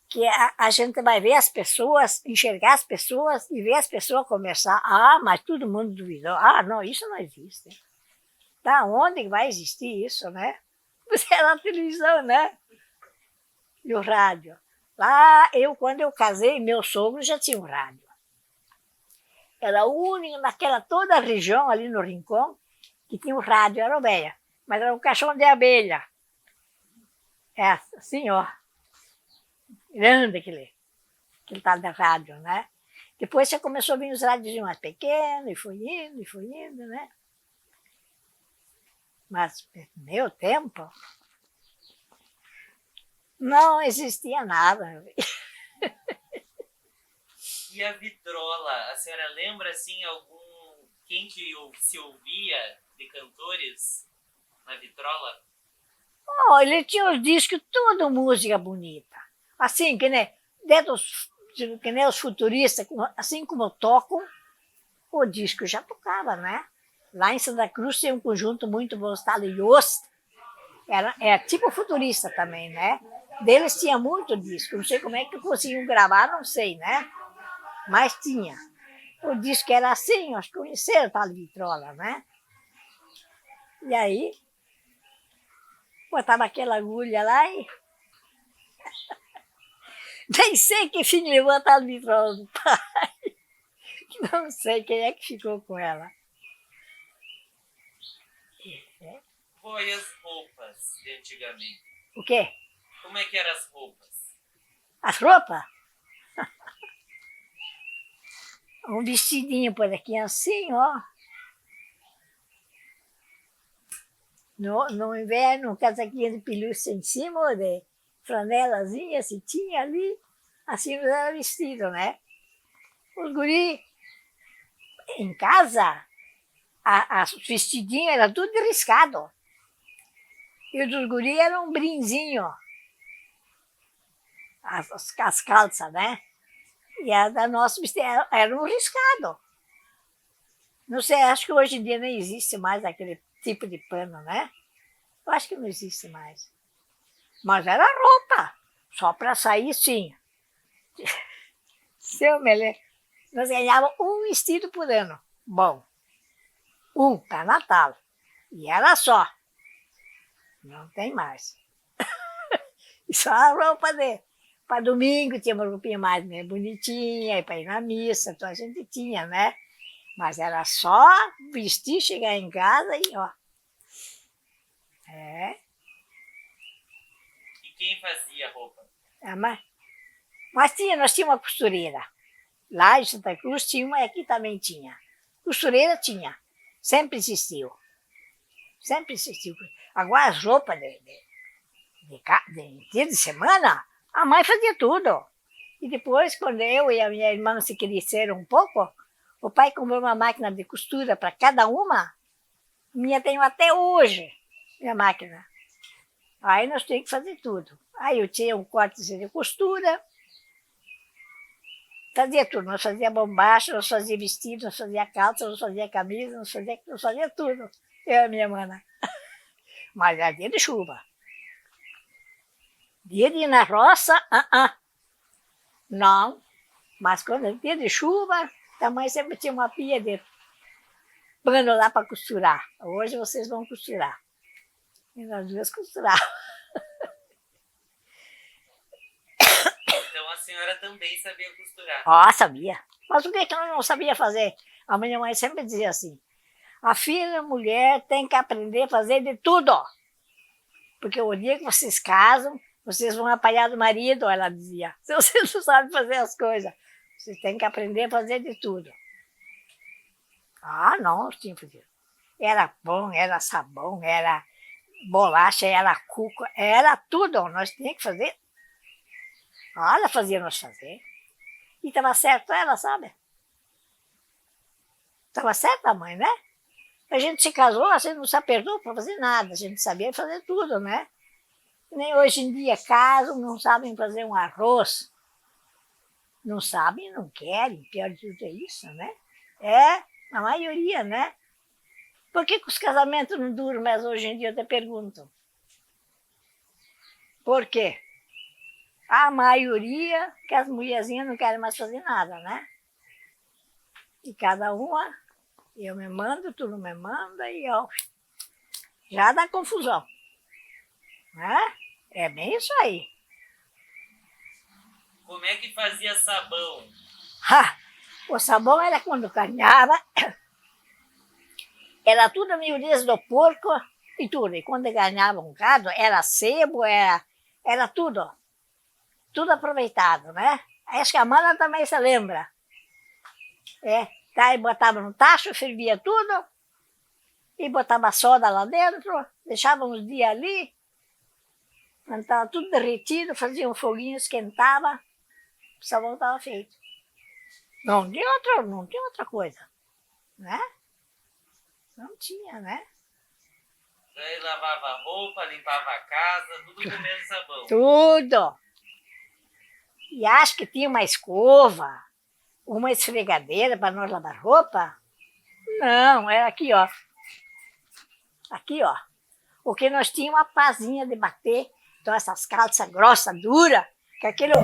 Speaker 2: que a gente vai ver as pessoas, enxergar as pessoas e ver as pessoas conversar. Ah, mas todo mundo duvidou. Ah, não, isso não existe. Da onde vai existir isso, né? Você era na televisão, né? E o rádio. Lá, quando eu casei, meu sogro já tinha um rádio. Era o único naquela toda a região ali no Rincão que tinha um rádio, era ovelha, mas era um caixão de abelha. É assim, ó, grande aquele tal da rádio, né? Depois você começou a vir os rádios mais pequenos, e foi indo, né? Mas no meu tempo, não existia nada.
Speaker 1: E a vitrola, a senhora lembra assim quem que se ouvia de cantores na vitrola?
Speaker 2: Oh, ele tinha os discos, tudo música bonita. Assim, que nem os futuristas, assim como tocam, o disco já tocava, né? Lá em Santa Cruz tem um conjunto muito bom, estado Yost. É tipo futurista também, né? Deles tinha muito disco. Não sei como é que conseguiam gravar, não sei, né? Mas tinha. O disco era assim, acho que conheceram o tal de vitrola, né? E aí, botava aquela agulha lá e... Nem sei que fim levou a tal de vitrola do pai. Não sei quem é que ficou com ela.
Speaker 1: Vó, e as roupas de antigamente?
Speaker 2: O quê?
Speaker 1: Como é que eram as roupas?
Speaker 2: As roupas? Um vestidinho por aqui assim, ó. No inverno, um casaquinho de pelúcia em cima, ou de flanelazinha, se tinha ali. Assim não era vestido, né? Os guri em casa, as vestidinhas eram tudo riscado. E o dos guri era um brinzinho. As calças, né? E a da nossa era um riscado. Não sei, acho que hoje em dia nem existe mais aquele tipo de pano, né? Eu acho que não existe mais. Mas era roupa, só para sair, sim. Se eu me lembro, nós ganhávamos um vestido por ano. Bom, para Natal. E era só. Não tem mais. E só a roupa para domingo, tinha uma roupinha mais né, bonitinha, para ir na missa, então a gente tinha, né? Mas era só vestir, chegar em casa e ó. É.
Speaker 1: E quem fazia a roupa?
Speaker 2: Mas nós tínhamos uma costureira. Lá em Santa Cruz tinha uma e aqui também tinha. Costureira tinha. Sempre existiu. Sempre existiu. Agora as roupas de dia de semana, a mãe fazia tudo. E depois, quando eu e a minha irmã se cresceram um pouco, o pai comprou uma máquina de costura para cada uma. Minha tenho até hoje, minha máquina. Aí nós tínhamos que fazer tudo. Aí eu tinha um corte de costura, fazia tudo. Nós fazia bombacha, nós fazia vestido, nós fazia calça, nós fazia camisa, nós fazia tudo. Eu e a minha irmã. Mas era dia de chuva. Dia de ir na roça, não. Mas quando era dia de chuva, a mãe sempre tinha uma pia de pano lá para costurar. Hoje vocês vão costurar. E nós duas costurávamos.
Speaker 1: Então a senhora também sabia costurar?
Speaker 2: Ó, sabia. Mas o que eu não sabia fazer? A minha mãe sempre dizia assim, a filha, mulher, tem que aprender a fazer de tudo. Porque o dia que vocês casam, vocês vão apanhar do marido, ela dizia. Se vocês não sabem fazer as coisas, vocês têm que aprender a fazer de tudo. Ah, não, nós tínhamos que fazer. Era pão, era sabão, era bolacha, era cuco, era tudo. Nós tínhamos que fazer. Ah, ela fazia nós fazer. E estava certo ela, sabe? Estava certa a mãe, né? A gente se casou, a gente não se apertou para fazer nada. A gente sabia fazer tudo, né? Nem hoje em dia casam, não sabem fazer um arroz. Não sabem, não querem. Pior de tudo é isso, né? É, a maioria, né? Por que os casamentos não duram mais hoje em dia, eu te pergunto? Por quê? A maioria que as mulherzinhas não querem mais fazer nada, né? E cada uma, eu me mando, tu não me manda, e ó, já dá confusão. Né? É bem isso aí.
Speaker 1: Como é que fazia sabão?
Speaker 2: O sabão era quando ganhava, era tudo miudez do porco e tudo. E quando ganhava um gado, era sebo, era tudo. Tudo aproveitado, né? Acho que a Mana também se lembra. Daí botava no tacho, fervia tudo, e botava soda lá dentro, deixava uns dias ali, quando estava tudo derretido, fazia um foguinho, esquentava, o sabão estava feito. Não tinha outra coisa, né? Não tinha, né?
Speaker 1: Daí lavava a roupa, limpava a casa, tudo com o mesmo sabão.
Speaker 2: Tudo. E acho que tinha uma escova, uma esfregadeira para nós lavar roupa. Não, era aqui, ó. Aqui, ó. Porque nós tínhamos uma pazinha de bater, então essas calças grossas, duras, que aquilo...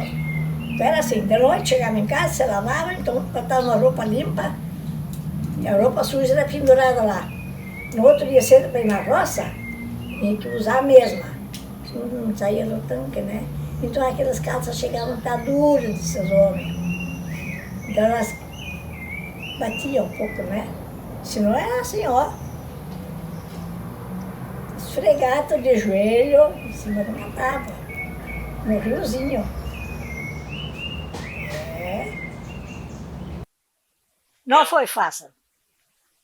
Speaker 2: Então era assim, de noite chegava em casa, se lavava, então botava uma roupa limpa, e a roupa suja era pendurada lá. No outro dia cedo, para ir na roça, tinha que usar a mesma. Não saía do tanque, né? Então aquelas calças chegavam a estar duras desses homens. Então elas batiam um pouco, né? Senão era assim, ó. Esfregado de joelho, em cima de uma tábua, no riozinho. Não foi fácil.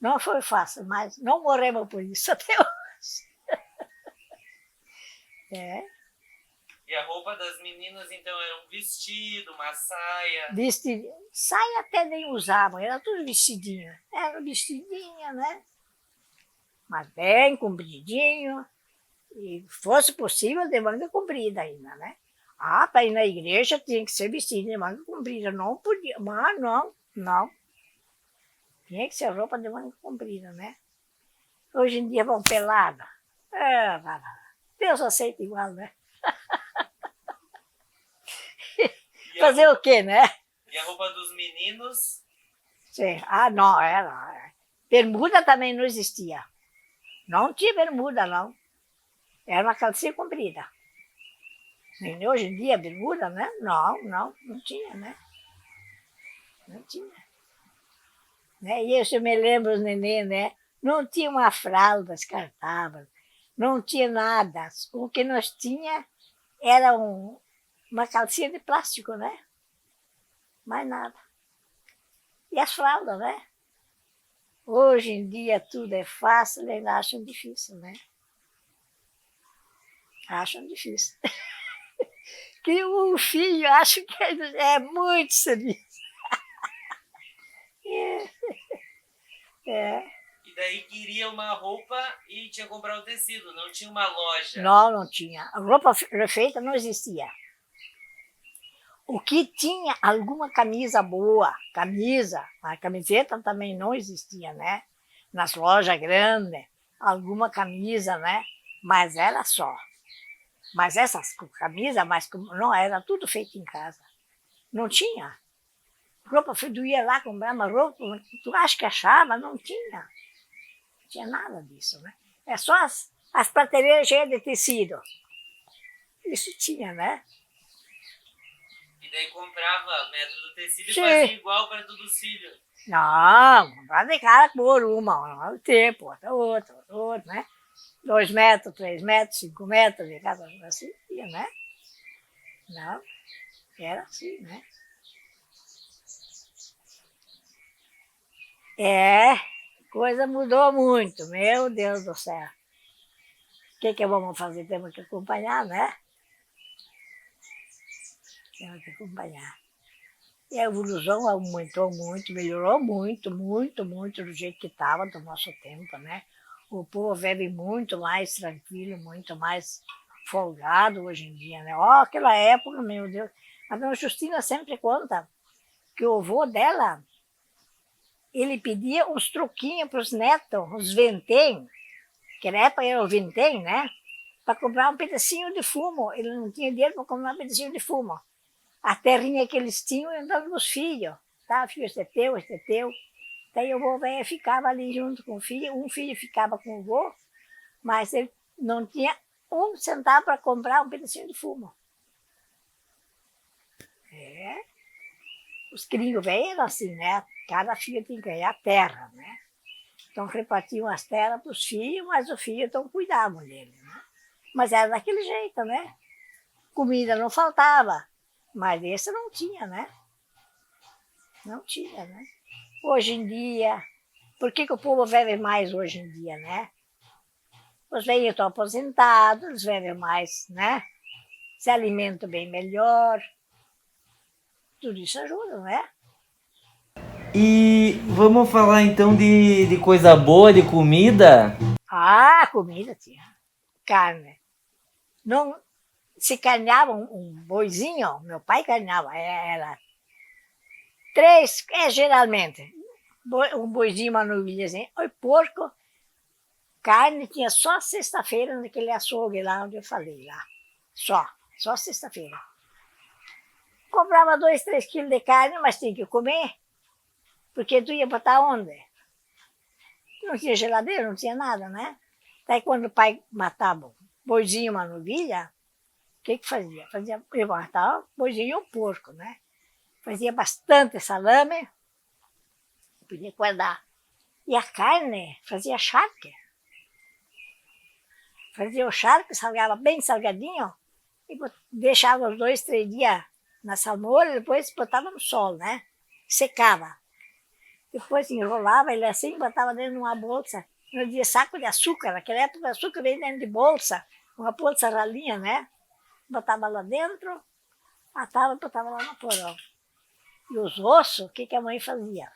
Speaker 2: Não foi fácil, mas não morremos por isso até hoje.
Speaker 1: E a roupa das meninas, então, era um vestido, uma saia?
Speaker 2: Vestido. Saia até nem usavam, era tudo vestidinho. Era vestidinha, né? Mas bem compridinho. E fosse possível, de manga comprida ainda, né? Ah, para ir na igreja tinha que ser vestido de manga comprida. Não podia, mas não. Tinha que ser roupa de manga comprida, né? Hoje em dia vão pelada. Deus aceita igual, né? Fazer o quê, né?
Speaker 1: E a roupa dos meninos?
Speaker 2: Sim. Não, era. Bermuda também não existia. Não tinha bermuda, não. Era uma calcinha comprida. Nem hoje em dia, bermuda, né? Não tinha, né? Não tinha. Né? E eu me lembro, os neném, né? Não tinha uma fralda descartável, não tinha nada. O que nós tinha era uma calcinha de plástico, né? Mais nada. E as fraldas, né? Hoje em dia tudo é fácil, eles acham difícil, né? Acham difícil. Que o filho acha que é muito serviço. É.
Speaker 1: E daí queria uma roupa e tinha que comprar o tecido, não tinha uma loja.
Speaker 2: Não tinha. A roupa refeita não existia. O que tinha alguma camisa boa, a camiseta também não existia, né? Nas lojas grandes, alguma camisa, né? Mas era só. Mas essas camisas, não, era tudo feito em casa. Não tinha. Roupa, tu ia lá comprar uma roupa, tu acha que achava? Não tinha. Não tinha nada disso, né? É só as prateleiras cheias de tecido. Isso tinha, né?
Speaker 1: E daí comprava metro do tecido e
Speaker 2: Sim.
Speaker 1: fazia igual para todos os filhos.
Speaker 2: Não, comprava de cara por uma ao tempo, outra, né? 2 metros, 3 metros, 5 metros, de cada assim, ia, né? Não, era assim, né? É, coisa mudou muito, meu Deus do céu. O que vamos fazer? Temos que acompanhar, né? Temos que acompanhar. E a evolução aumentou muito, melhorou muito do jeito que estava do nosso tempo, né? O povo vive muito mais tranquilo, muito mais folgado hoje em dia, né? Ó, aquela época, meu Deus. A dona Justina sempre conta que o avô dela, ele pedia uns troquinhos para os netos, uns vintém, que na época era o vintém, né? Para comprar um pedacinho de fumo. Ele não tinha dinheiro para comprar um pedacinho de fumo. A terrinha que eles tinham era dos filhos. Tá, filho, este é teu, este é teu. Daí o vô velho ficava ali junto com o filho. Um filho ficava com o vô, mas ele não tinha 1 centavo para comprar um pedacinho de fumo. É. Os gringos velhos eram assim, né? Cada filho tinha que ganhar terra, né? Então repartiam as terras para os filhos, mas os filhos então cuidavam dele, né? Mas era daquele jeito, né? Comida não faltava, mas esse não tinha, né? Não tinha, né? Hoje em dia, por que o povo vive mais hoje em dia, né? Os velhos estão aposentados, eles vivem mais, né? Se alimentam bem melhor. Tudo isso ajuda, né?
Speaker 4: E vamos falar então de coisa boa, de comida?
Speaker 2: Ah, comida tinha. Carne. Não, se carneava um boizinho, meu pai carneava, era 3, geralmente, um boizinho, uma novilhazinha, o porco, carne tinha só sexta-feira naquele açougue lá onde eu falei, lá. Só sexta-feira. Comprava 2, 3 quilos de carne, mas tinha que comer, porque tu ia botar onde? Não tinha geladeira, não tinha nada, né? Daí quando o pai matava um boizinho, uma novilha, o que fazia? Eu matava um boizinho e um porco, né? Fazia bastante salame, podia guardar. E a carne fazia charque. Fazia o charque, salgava bem salgadinho, e deixava os 2, 3 dias na salmoura, depois botava no sol, né? Secava. Depois enrolava ele assim, botava dentro de uma bolsa. Não havia saco de açúcar, naquela época o açúcar veio dentro de bolsa, uma bolsa ralinha, né? Botava lá dentro, atava e botava lá no porão. E os ossos, o que a mãe fazia?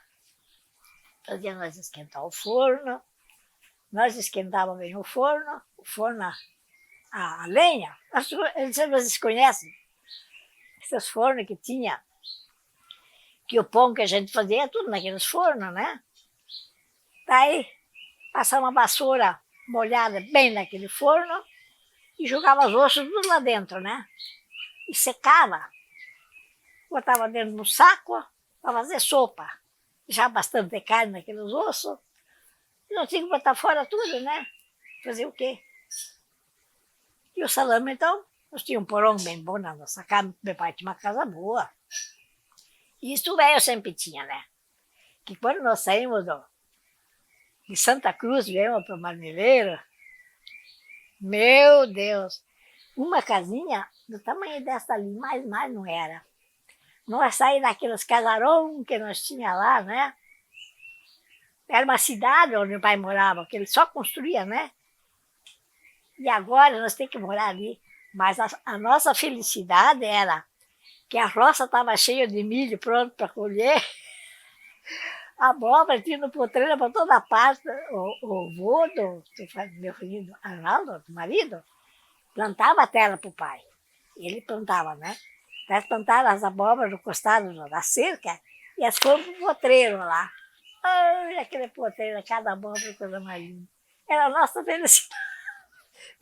Speaker 2: Fazia nós esquentar o forno, nós esquentávamos bem o forno a lenha. Vocês conhecem esses fornos que tinha, que o pão que a gente fazia tudo naqueles fornos, né? Daí, passava uma vassoura molhada bem naquele forno e jogava os ossos tudo lá dentro, né? E secava. Botava dentro do saco para fazer sopa. Já bastante carne naqueles ossos. Não tinha que botar fora tudo, né? Fazer o quê? E o salame, então, nós tínhamos um porão bem bom na nossa casa, meu pai tinha uma casa boa. E isso o velho sempre tinha, né? Que quando nós saímos de Santa Cruz, viemos para o Marmeleiro, meu Deus, uma casinha do tamanho dessa ali, mais não era. Nós saímos daqueles casarões que nós tínhamos lá, né? Era uma cidade onde meu pai morava, que ele só construía, né? E agora nós temos que morar ali. Mas a nossa felicidade era que a roça estava cheia de milho pronto para colher, a abóbora tinha no potreiro para toda parte. O vô do meu filho Arnaldo, do marido, plantava a terra para o pai. Ele plantava, né? Nós plantava as abóboras no costado da cerca e as foram para o potreiro lá. Ai, aquele potreiro, cada abóbora, coisa mais linda. Era a nossa felicidade.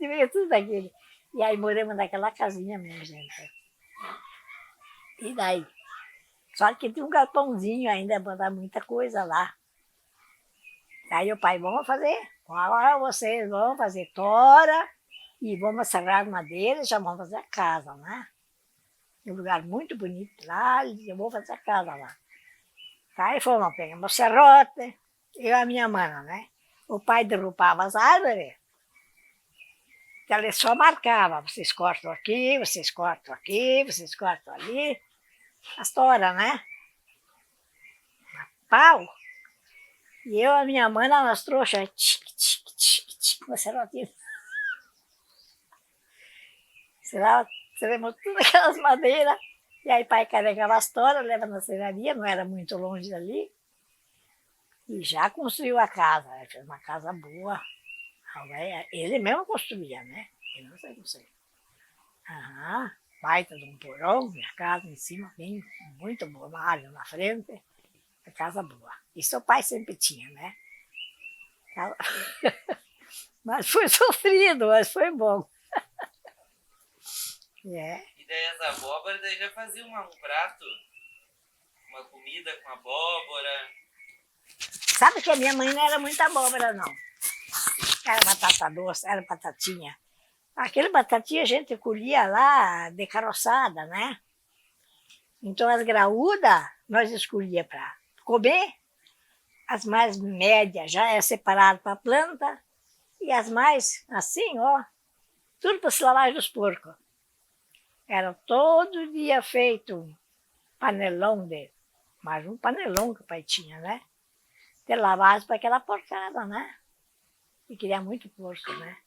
Speaker 2: De ver tudo aquilo. E aí moramos naquela casinha mesmo, gente. E daí? Só que tinha um galpãozinho ainda, botar muita coisa lá. Aí o pai, vamos fazer, agora vocês vão fazer tora e vamos serrar madeira e já vamos fazer a casa, né? Um lugar muito bonito lá, e eu vou fazer a casa lá. Aí fomos, pegamos o serrote, eu e a minha mana, né? O pai derrubava as árvores, ele só marcava, vocês cortam aqui, vocês cortam aqui, vocês cortam ali, as toras, né? Pau. E eu e a minha mana, nós trouxas, com o serrotinho. Tiramos todas aquelas madeiras, e aí o pai carregava as toras, leva na serraria, não era muito longe dali, e já construiu a casa, né? Fez uma casa boa. Ele mesmo construía, né? Eu não sei construir. Baita de um porão, minha casa em cima, bem, muito boa, uma área na frente, a casa boa. Isso o pai sempre tinha, né? Mas foi sofrido, mas foi bom. É.
Speaker 1: E daí as abóboras, daí já fazia um prato, uma comida com abóbora.
Speaker 2: Sabe que a minha mãe não era muita abóbora, não. Era batata doce, era batatinha. Aquele batatinha a gente colhia lá de caroçada, né? Então as graúdas nós escolhia para comer, as mais médias já é separado para a planta, e as mais assim, ó, tudo para silagem dos porcos. Era todo dia feito um panelão mas um panelão que o pai tinha, né? De lavagem para aquela porcada, né? E queria muito porco, né?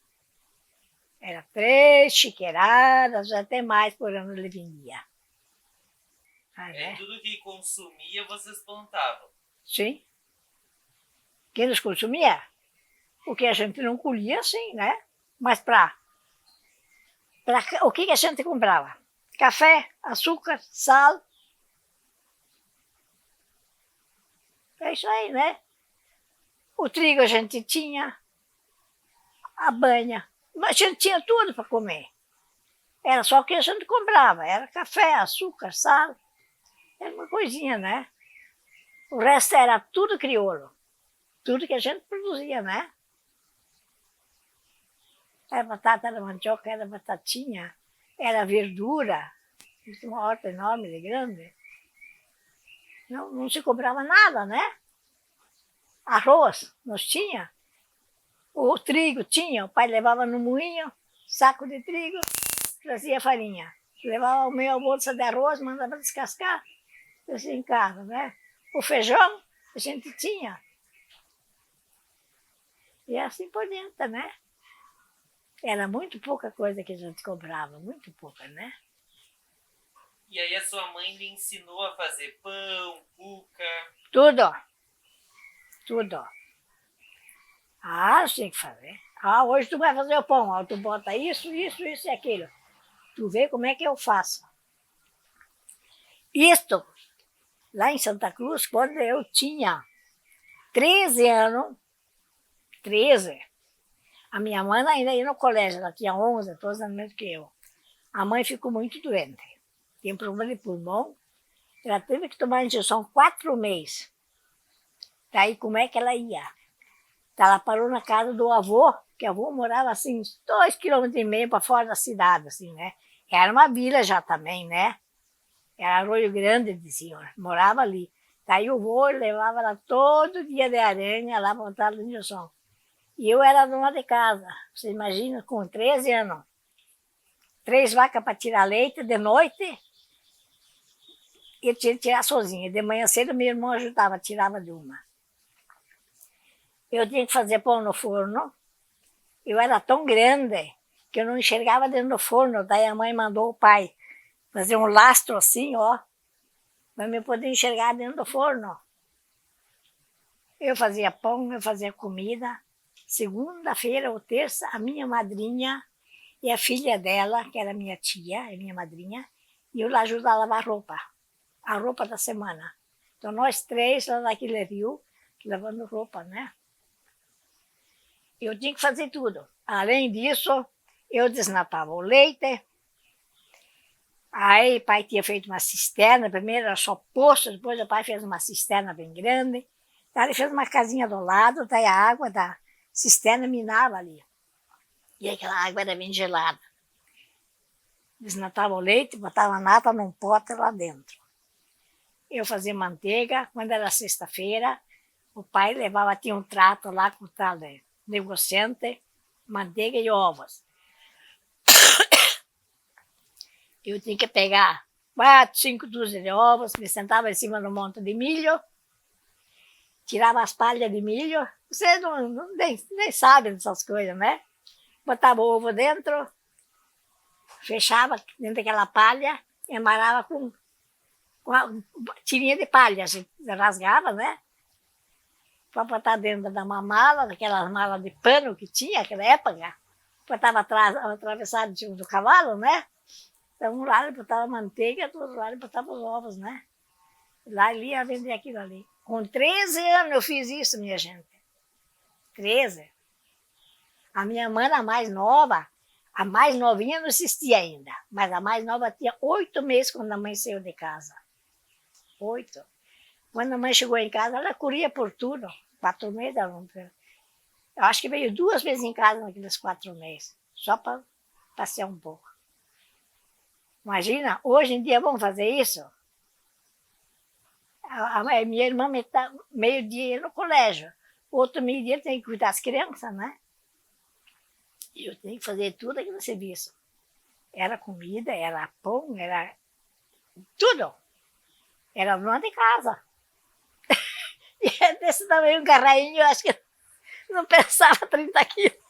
Speaker 2: Era 3 chiqueiradas, até mais por ano ele vendia.
Speaker 1: Tudo que consumia vocês plantavam?
Speaker 2: Sim. Quem nos consumia? O que a gente não colhia, sim, né? Mas o que a gente comprava? Café, açúcar, sal. É isso aí, né? O trigo a gente tinha, a banha. Mas a gente tinha tudo para comer. Era só o que a gente comprava. Era café, açúcar, sal. Era uma coisinha, né? O resto era tudo crioulo. Tudo que a gente produzia, né? Era batata, era mandioca, era batatinha, era verdura. Tinha uma horta enorme de grande. Não se comprava nada, né? Arroz, nós tinha. O trigo tinha, o pai levava no moinho, saco de trigo, trazia farinha. Levava meia bolsa de arroz, mandava descascar, trazia em casa, né? O feijão a gente tinha. E assim por diante, né? Era muito pouca coisa que a gente comprava, muito pouca, né?
Speaker 1: E aí a sua mãe lhe ensinou a fazer pão, cuca?
Speaker 2: Tudo. Tudo. Tinha que fazer. Hoje tu vai fazer o pão, tu bota isso e aquilo. Tu vê como é que eu faço. Isto, lá em Santa Cruz, quando eu tinha 13 anos, 13, a minha mãe ainda ia no colégio, ela tinha 11, 12 anos menos que eu. A mãe ficou muito doente, tinha um problema de pulmão, ela teve que tomar injeção 4 meses. Daí como é que ela ia? Ela parou na casa do avô, que o avô morava assim, uns 2,5 km para fora da cidade, assim, né? Era uma vila já também, né? Era Arroio Grande, diziam, morava ali. Daí o avô levava ela todo dia de aranha lá para botar de injeção. E eu era dona de casa, você imagina, com 13 anos. 3 vacas para tirar leite de noite, eu tinha que tirar sozinha. De manhã cedo, meu irmão ajudava, tirava de uma. Eu tinha que fazer pão no forno. Eu era tão grande que eu não enxergava dentro do forno. Daí a mãe mandou o pai fazer um lastro assim, ó, para eu poder enxergar dentro do forno. Eu fazia pão, eu fazia comida. Segunda-feira ou terça, a minha madrinha e a filha dela, que era minha tia, é minha madrinha, e eu lá ajudava a lavar a roupa da semana. Então nós 3 lá naquele rio, lavando roupa, né? Eu tinha que fazer tudo. Além disso, eu desnatava o leite. Aí o pai tinha feito uma cisterna, primeiro era só poço, depois o pai fez uma cisterna bem grande. Daí ele fez uma casinha do lado, daí a água da cisterna minava ali. E aquela água era bem gelada. Desnatava o leite, botava a nata num pote lá dentro. Eu fazia manteiga, quando era sexta-feira, o pai levava, tinha um trato lá com o tal negociante, manteiga e ovos. Eu tinha que pegar 4, 5 dúzias de ovos, me sentava em cima do monte de milho, tirava as palhas de milho. Vocês nem sabem dessas coisas, né? Botava o ovo dentro, fechava dentro daquela palha e amarrava com a tirinha de palha, a gente rasgava, né? Para botar dentro da uma mala, daquelas malas de pano que tinha naquela época, botava atrás, atravessado em cima do cavalo, né? Então, um lado botava manteiga, do outro lado botava os ovos, né? Lá ele ia vender aquilo ali. Com 13 anos eu fiz isso, minha gente. 13. A minha mãe era mais nova, a mais novinha não existia ainda, mas a mais nova tinha 8 meses quando a mãe saiu de casa. 8. Quando a mãe chegou em casa, ela corria por tudo. 4 meses, ela não... Eu acho que veio 2 vezes em casa naqueles 4 meses, só para passear um pouco. Imagina, hoje em dia vamos fazer isso? A minha irmã meio-dia no colégio, outro meio-dia tem que cuidar das crianças, né? Eu tenho que fazer tudo aquele serviço. Era comida, era pão, era tudo. Era dona de casa. E desse tamanho, um carrainho, eu acho que não pesava 30 quilos.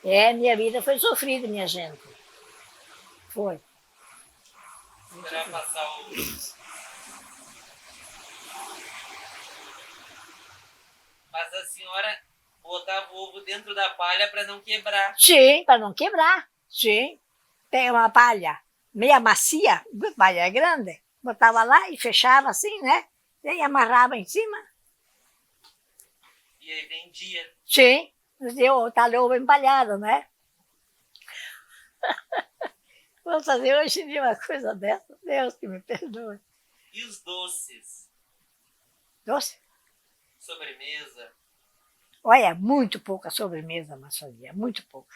Speaker 2: Minha vida foi sofrida, minha gente. Foi.
Speaker 1: Esperar passar o... Mas a senhora botava o ovo dentro da palha para não quebrar.
Speaker 2: Sim, para não quebrar. Sim. Tem uma palha meia macia, palha grande, botava lá e fechava assim, né? E amarrava em cima.
Speaker 1: E aí vendia.
Speaker 2: Sim, o tal de ovo empalhado, né? Vamos fazer hoje em dia uma coisa dessa? Deus que me perdoe.
Speaker 1: E os doces?
Speaker 2: Doce?
Speaker 1: Sobremesa?
Speaker 2: Olha, muito pouca sobremesa nós fazia, muito pouca.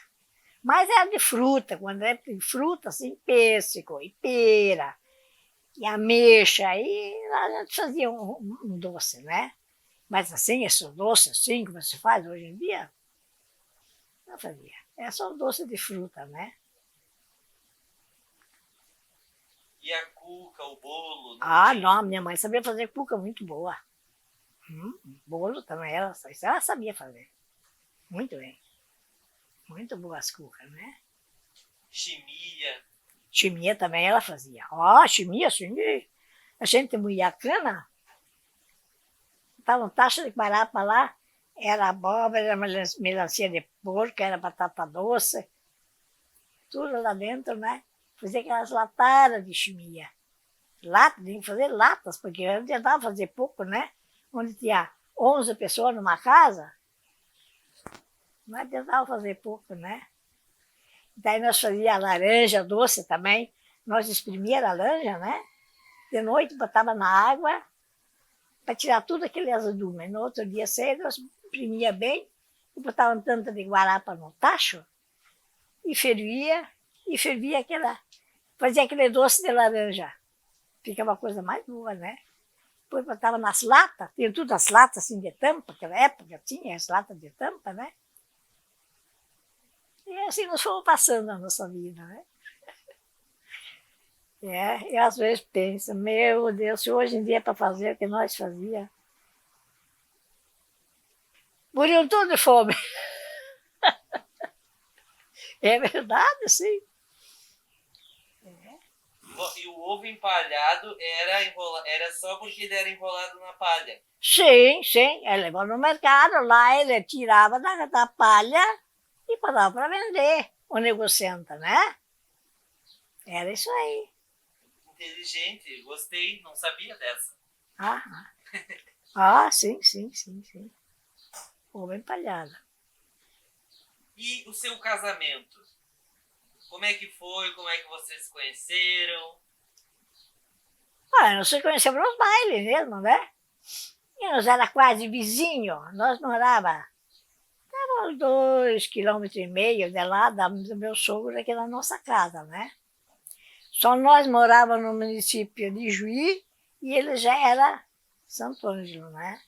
Speaker 2: Mas era de fruta, quando era de fruta, assim, pêssego e pera, e ameixa, e a gente fazia um doce, né? Mas assim, esse doce assim, como se faz hoje em dia, não fazia. É só doce de fruta, né?
Speaker 1: E a cuca, o bolo?
Speaker 2: Não, minha mãe sabia fazer cuca muito boa. Bolo também, isso ela sabia fazer. Muito bem. Muito boas cucas, né?
Speaker 1: Chimia?
Speaker 2: Chimia também ela fazia. Chimia. A gente moía a cana, tava um tacho de bará para lá, era abóbora, era melancia de porco, era batata doce, tudo lá dentro, né? Fazia aquelas latadas de chimia. Tinha que fazer latas, porque não adiantava fazer pouco, né? Onde tinha 11 pessoas numa casa, não adiantava fazer pouco, né? Daí nós fazíamos laranja doce também, nós exprimíamos a laranja, né? De noite botava na água, para tirar tudo aquele azedume. No outro dia cedo, eu imprimia bem, e botava tanta de guarapa no tacho, e fervia aquela, fazia aquele doce de laranja. Fica uma coisa mais boa, né? Depois botava nas latas, tinha tudo as latas assim de tampa, naquela época tinha as latas de tampa, né? E assim nós fomos passando a nossa vida, né? E às vezes penso, meu Deus, se hoje em dia é para fazer o que nós fazíamos, moriam todos de fome. É verdade, sim.
Speaker 1: E o ovo empalhado era só porque ele era enrolado na palha.
Speaker 2: Sim, sim. Ele levou no mercado, lá ele tirava da palha e botava para vender, o negociante, né? Era isso aí.
Speaker 1: Inteligente, gostei, não sabia dessa.
Speaker 2: Sim, sim, sim, sim. Ovo empalhado.
Speaker 1: E o seu casamento? Como é que foi? Como é que vocês se conheceram?
Speaker 2: Nós se conhecemos nos bailes mesmo, né? E nós era quase vizinho. Nós morávamos a 2,5 km de lá do meu sogro aqui na nossa casa, né? Só nós morávamos no município de Juí e ele já era Santo Ângelo, né?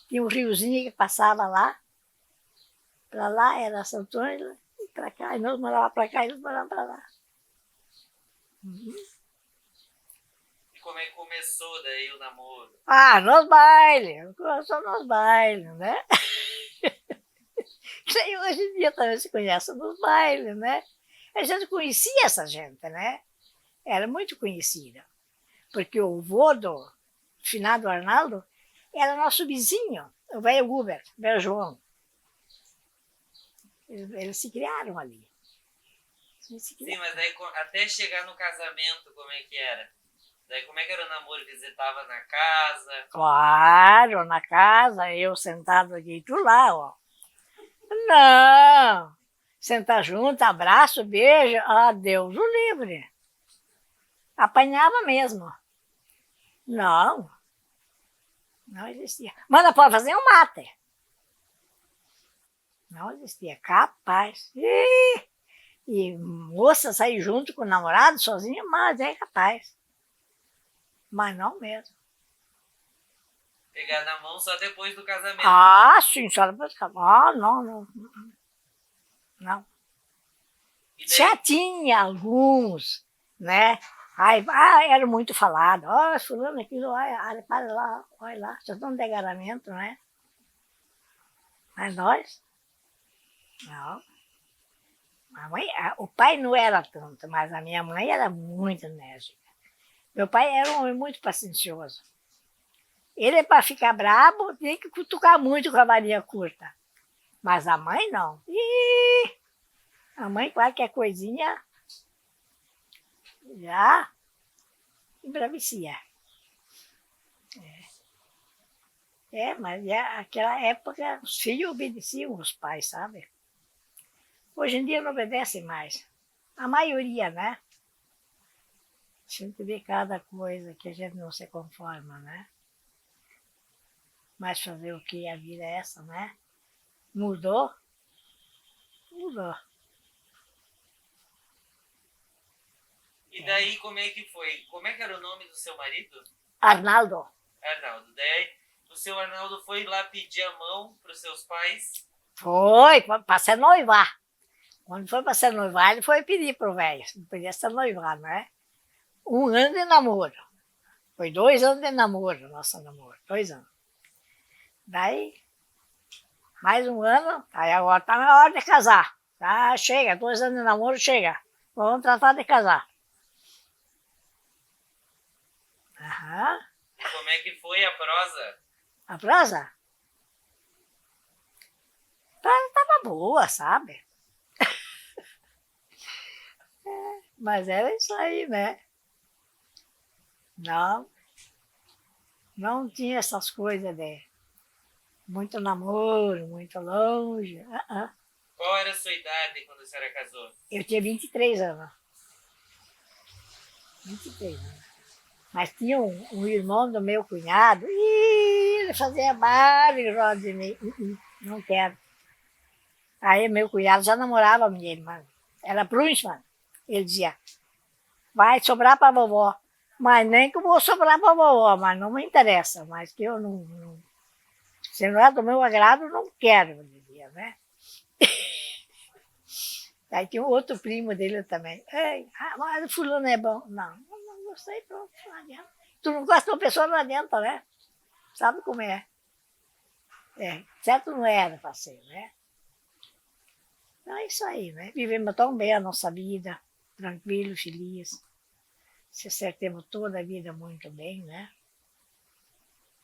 Speaker 2: Tinha um riozinho que passava lá. Para lá era Santo Ângelo e para cá. E nós morávamos para cá e eles moravam para lá.
Speaker 1: E como é que começou daí o namoro?
Speaker 2: Nos bailes. Começou nos bailes, né? E hoje em dia também se conhece nos bailes, né? A gente conhecia essa gente, né? Era muito conhecida. Porque o vô do finado Arnaldo era nosso vizinho, o velho Guber, o velho João. Eles se criaram ali.
Speaker 1: Sim, mas daí até chegar no casamento, como é que era? Daí como é que era o namoro? Visitava na casa?
Speaker 2: Claro, na casa, eu sentado aqui, tu lá, ó. Não! Sentar junto, abraço, beijo, Deus o livre. Apanhava mesmo. Não existia. Mas não pode fazer um mate. Não existia, capaz. E moça sair junto com o namorado sozinha, mas é capaz. Mas não mesmo.
Speaker 1: Pegar na mão só depois do casamento.
Speaker 2: Sim, só depois do casamento. Não. Já tinha alguns, né? Era muito falado. Fulano, aquilo, olha, para lá, olha lá, já estão de agarramento, né? Mas nós, não. O pai não era tanto, mas a minha mãe era muito enérgica. Meu pai era um homem muito paciencioso. Ele, para ficar brabo, tinha que cutucar muito com a varinha curta. Mas a mãe, não. A mãe, qualquer coisinha, já embravecia. Mas naquela época, os filhos obedeciam os pais, sabe? Hoje em dia não obedece mais. A maioria, né? A gente vê cada coisa que a gente não se conforma, né? Mas fazer o que? A vida é essa, né? Mudou? Mudou.
Speaker 1: E daí como é que foi? Como é que era o nome do seu marido?
Speaker 2: Arnaldo.
Speaker 1: Arnaldo. Daí o seu Arnaldo foi lá pedir a mão para os seus pais?
Speaker 2: Foi, para se noivar. Quando foi para se noivar, ele foi pedir pro velho. Não podia se noivar, né? 1 ano de namoro. Foi 2 anos de namoro, nosso namoro. 2 anos. Daí, mais 1 ano, aí agora está na hora de casar. Chega, 2 anos de namoro, chega. Vamos tratar de casar.
Speaker 1: E como é que foi a prosa?
Speaker 2: A prosa? A prosa estava boa, sabe? Mas era isso aí, né? Não tinha essas coisas de muito namoro, muito longe.
Speaker 1: Qual era a sua idade quando a senhora casou?
Speaker 2: Eu tinha 23 anos. 23 anos. Mas tinha um irmão do meu cunhado, e ele fazia barulho de mim. Não quero. Aí meu cunhado já namorava a minha irmã. Era Brunschmann. Ele dizia, vai sobrar para a vovó. Mas nem que eu vou sobrar para a vovó, mas não me interessa. Mas que eu não se não é do meu agrado, não quero, eu dizia, né? Aí tinha um outro primo dele também. Ei, mas o fulano é bom. Não gostei, pronto, não adianta. Tu não gosta de uma pessoa, não adianta, né? Sabe como é? Certo não era para ser, né? Então é isso aí, né? Vivemos tão bem a nossa vida, tranquilo, feliz. Se acertemos toda a vida muito bem, né?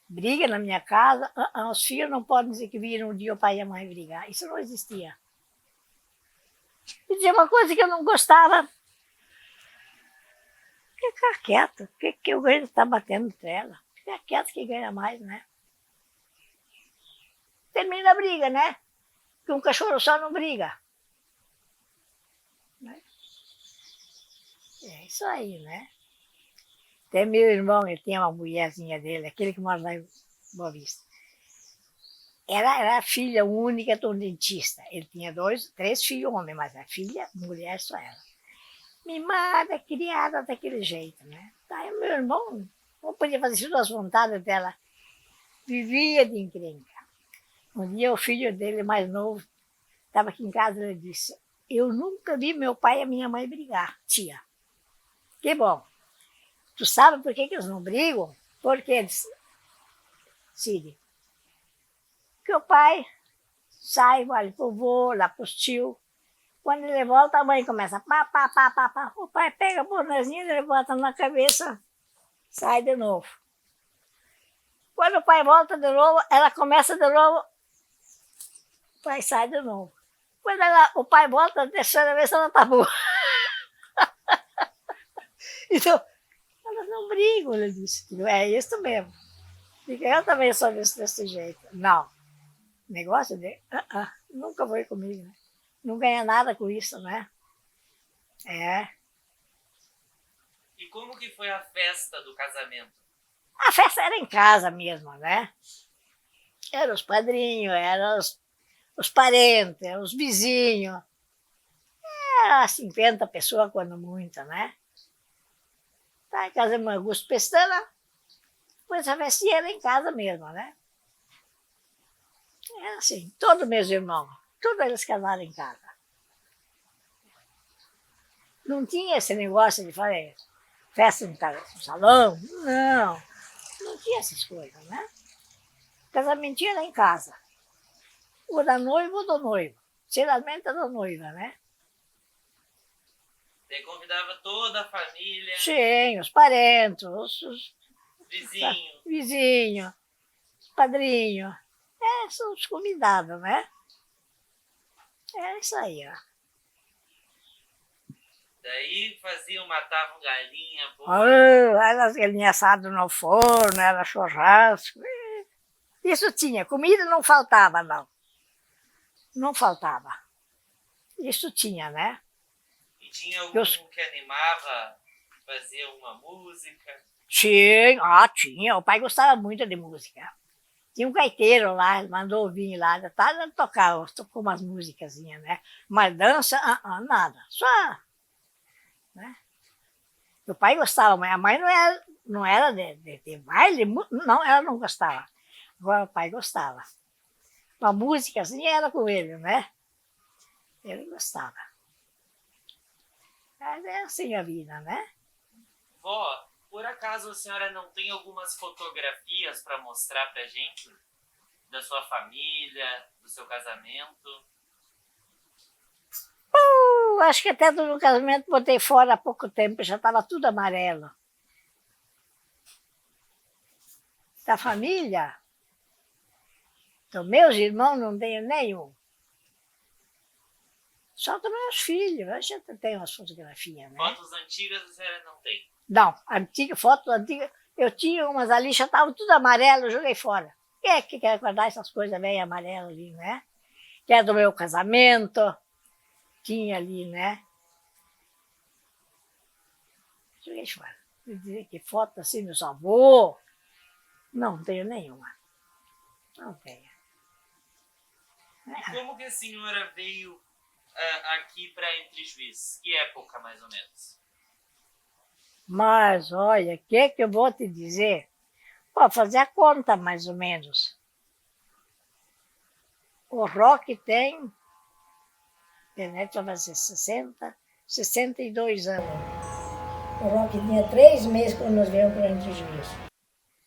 Speaker 2: Briga na minha casa, os filhos não podem dizer que viram um dia o pai e a mãe brigar. Isso não existia. E dizia uma coisa que eu não gostava. Ficar quieto. O que eu ganho de estar batendo entre ela? Ficar quieto que ganha mais, né? Termina a briga, né? Porque um cachorro só não briga. Né? É isso aí, né? Até meu irmão, ele tinha uma mulherzinha dele, aquele que mora lá em Boa Vista. Era a filha única de um dentista. Ele tinha 3 filhos homens, mas a filha, mulher, só ela. Mimada, criada daquele jeito, né? Aí meu irmão não podia fazer tudo às vontades dela. Vivia de encrenca. Um dia o filho dele, mais novo, estava aqui em casa e ele disse, eu nunca vi meu pai e a minha mãe brigar, tia. Que bom. Tu sabe por que eles não brigam? Porque eles... Cid, que o pai sai, vai pro vô, lá pro tio. Quando ele volta, a mãe começa pá, pá, pá, pá, pá. O pai pega a bonezinha, ele bota na cabeça, sai de novo. Quando o pai volta de novo, ela começa de novo, o pai sai de novo. Quando o pai volta a terceira vez, ela tá boa. Então, elas não brigam, ele disse. É isso mesmo. Eu também sou desse jeito. Não. Negócio de... nunca foi comigo, né? Não ganha nada com isso, né?
Speaker 1: E como que foi a festa do casamento?
Speaker 2: A festa era em casa mesmo, né? Eram os padrinhos, eram os parentes, os vizinhos. Era 50 pessoas, quando muito, né? Tá em casa de Augusto Pestana, depois a festinha era em casa mesmo, né? Era assim, todos meus irmãos, todos eles casaram em casa. Não tinha esse negócio de fazer festa no salão, não tinha essas coisas, né? Casamento era em casa. O da noiva ou do noivo, geralmente da noiva, né?
Speaker 1: Você convidava toda a família?
Speaker 2: Sim, os parentes, os
Speaker 1: vizinhos,
Speaker 2: padrinhos. São os convidados, né? É isso aí, ó.
Speaker 1: Daí matavam galinha,
Speaker 2: Era as galinhas assadas no forno, era churrasco. Isso tinha, comida não faltava, não. Não faltava. Isso tinha, né?
Speaker 1: E tinha algum que animava, fazia uma música?
Speaker 2: Tinha. O pai gostava muito de música. Tinha um gaiteiro lá, ele mandou vir lá, tocou umas musicazinhas, né? Mas dança, nada. Só, né? O pai gostava, mas a mãe não era de baile, não, ela não gostava. Agora o pai gostava. Uma música assim era com ele, né? Ele gostava. Mas é assim a vida, né?
Speaker 1: Vó, por acaso a senhora não tem algumas fotografias para mostrar pra gente? Da sua família, do seu casamento?
Speaker 2: Acho que até do meu casamento botei fora há pouco tempo, já estava tudo amarelo. Da família? Dos meus irmãos não tenho nenhum. Só dos meus filhos, a gente tem umas fotografias, né?
Speaker 1: Fotos antigas a senhora não tem?
Speaker 2: Não, foto antiga, eu tinha umas ali, já estavam tudo amarelo, eu joguei fora. Quem é que quer guardar essas coisas bem amarelas ali, né? Que é do meu casamento, tinha ali, né? Joguei fora. de dizer que foto assim, meus avô. Não tenho nenhuma. Não tenho.
Speaker 1: E como que a senhora veio aqui para Entre Juízes? Que época, mais ou menos?
Speaker 2: Mas, olha, o que eu vou te dizer? Pode fazer a conta, mais ou menos. O Roque tem, vai fazer 62 anos. O Roque tinha 3 meses quando nós viemos para Entre Juízes.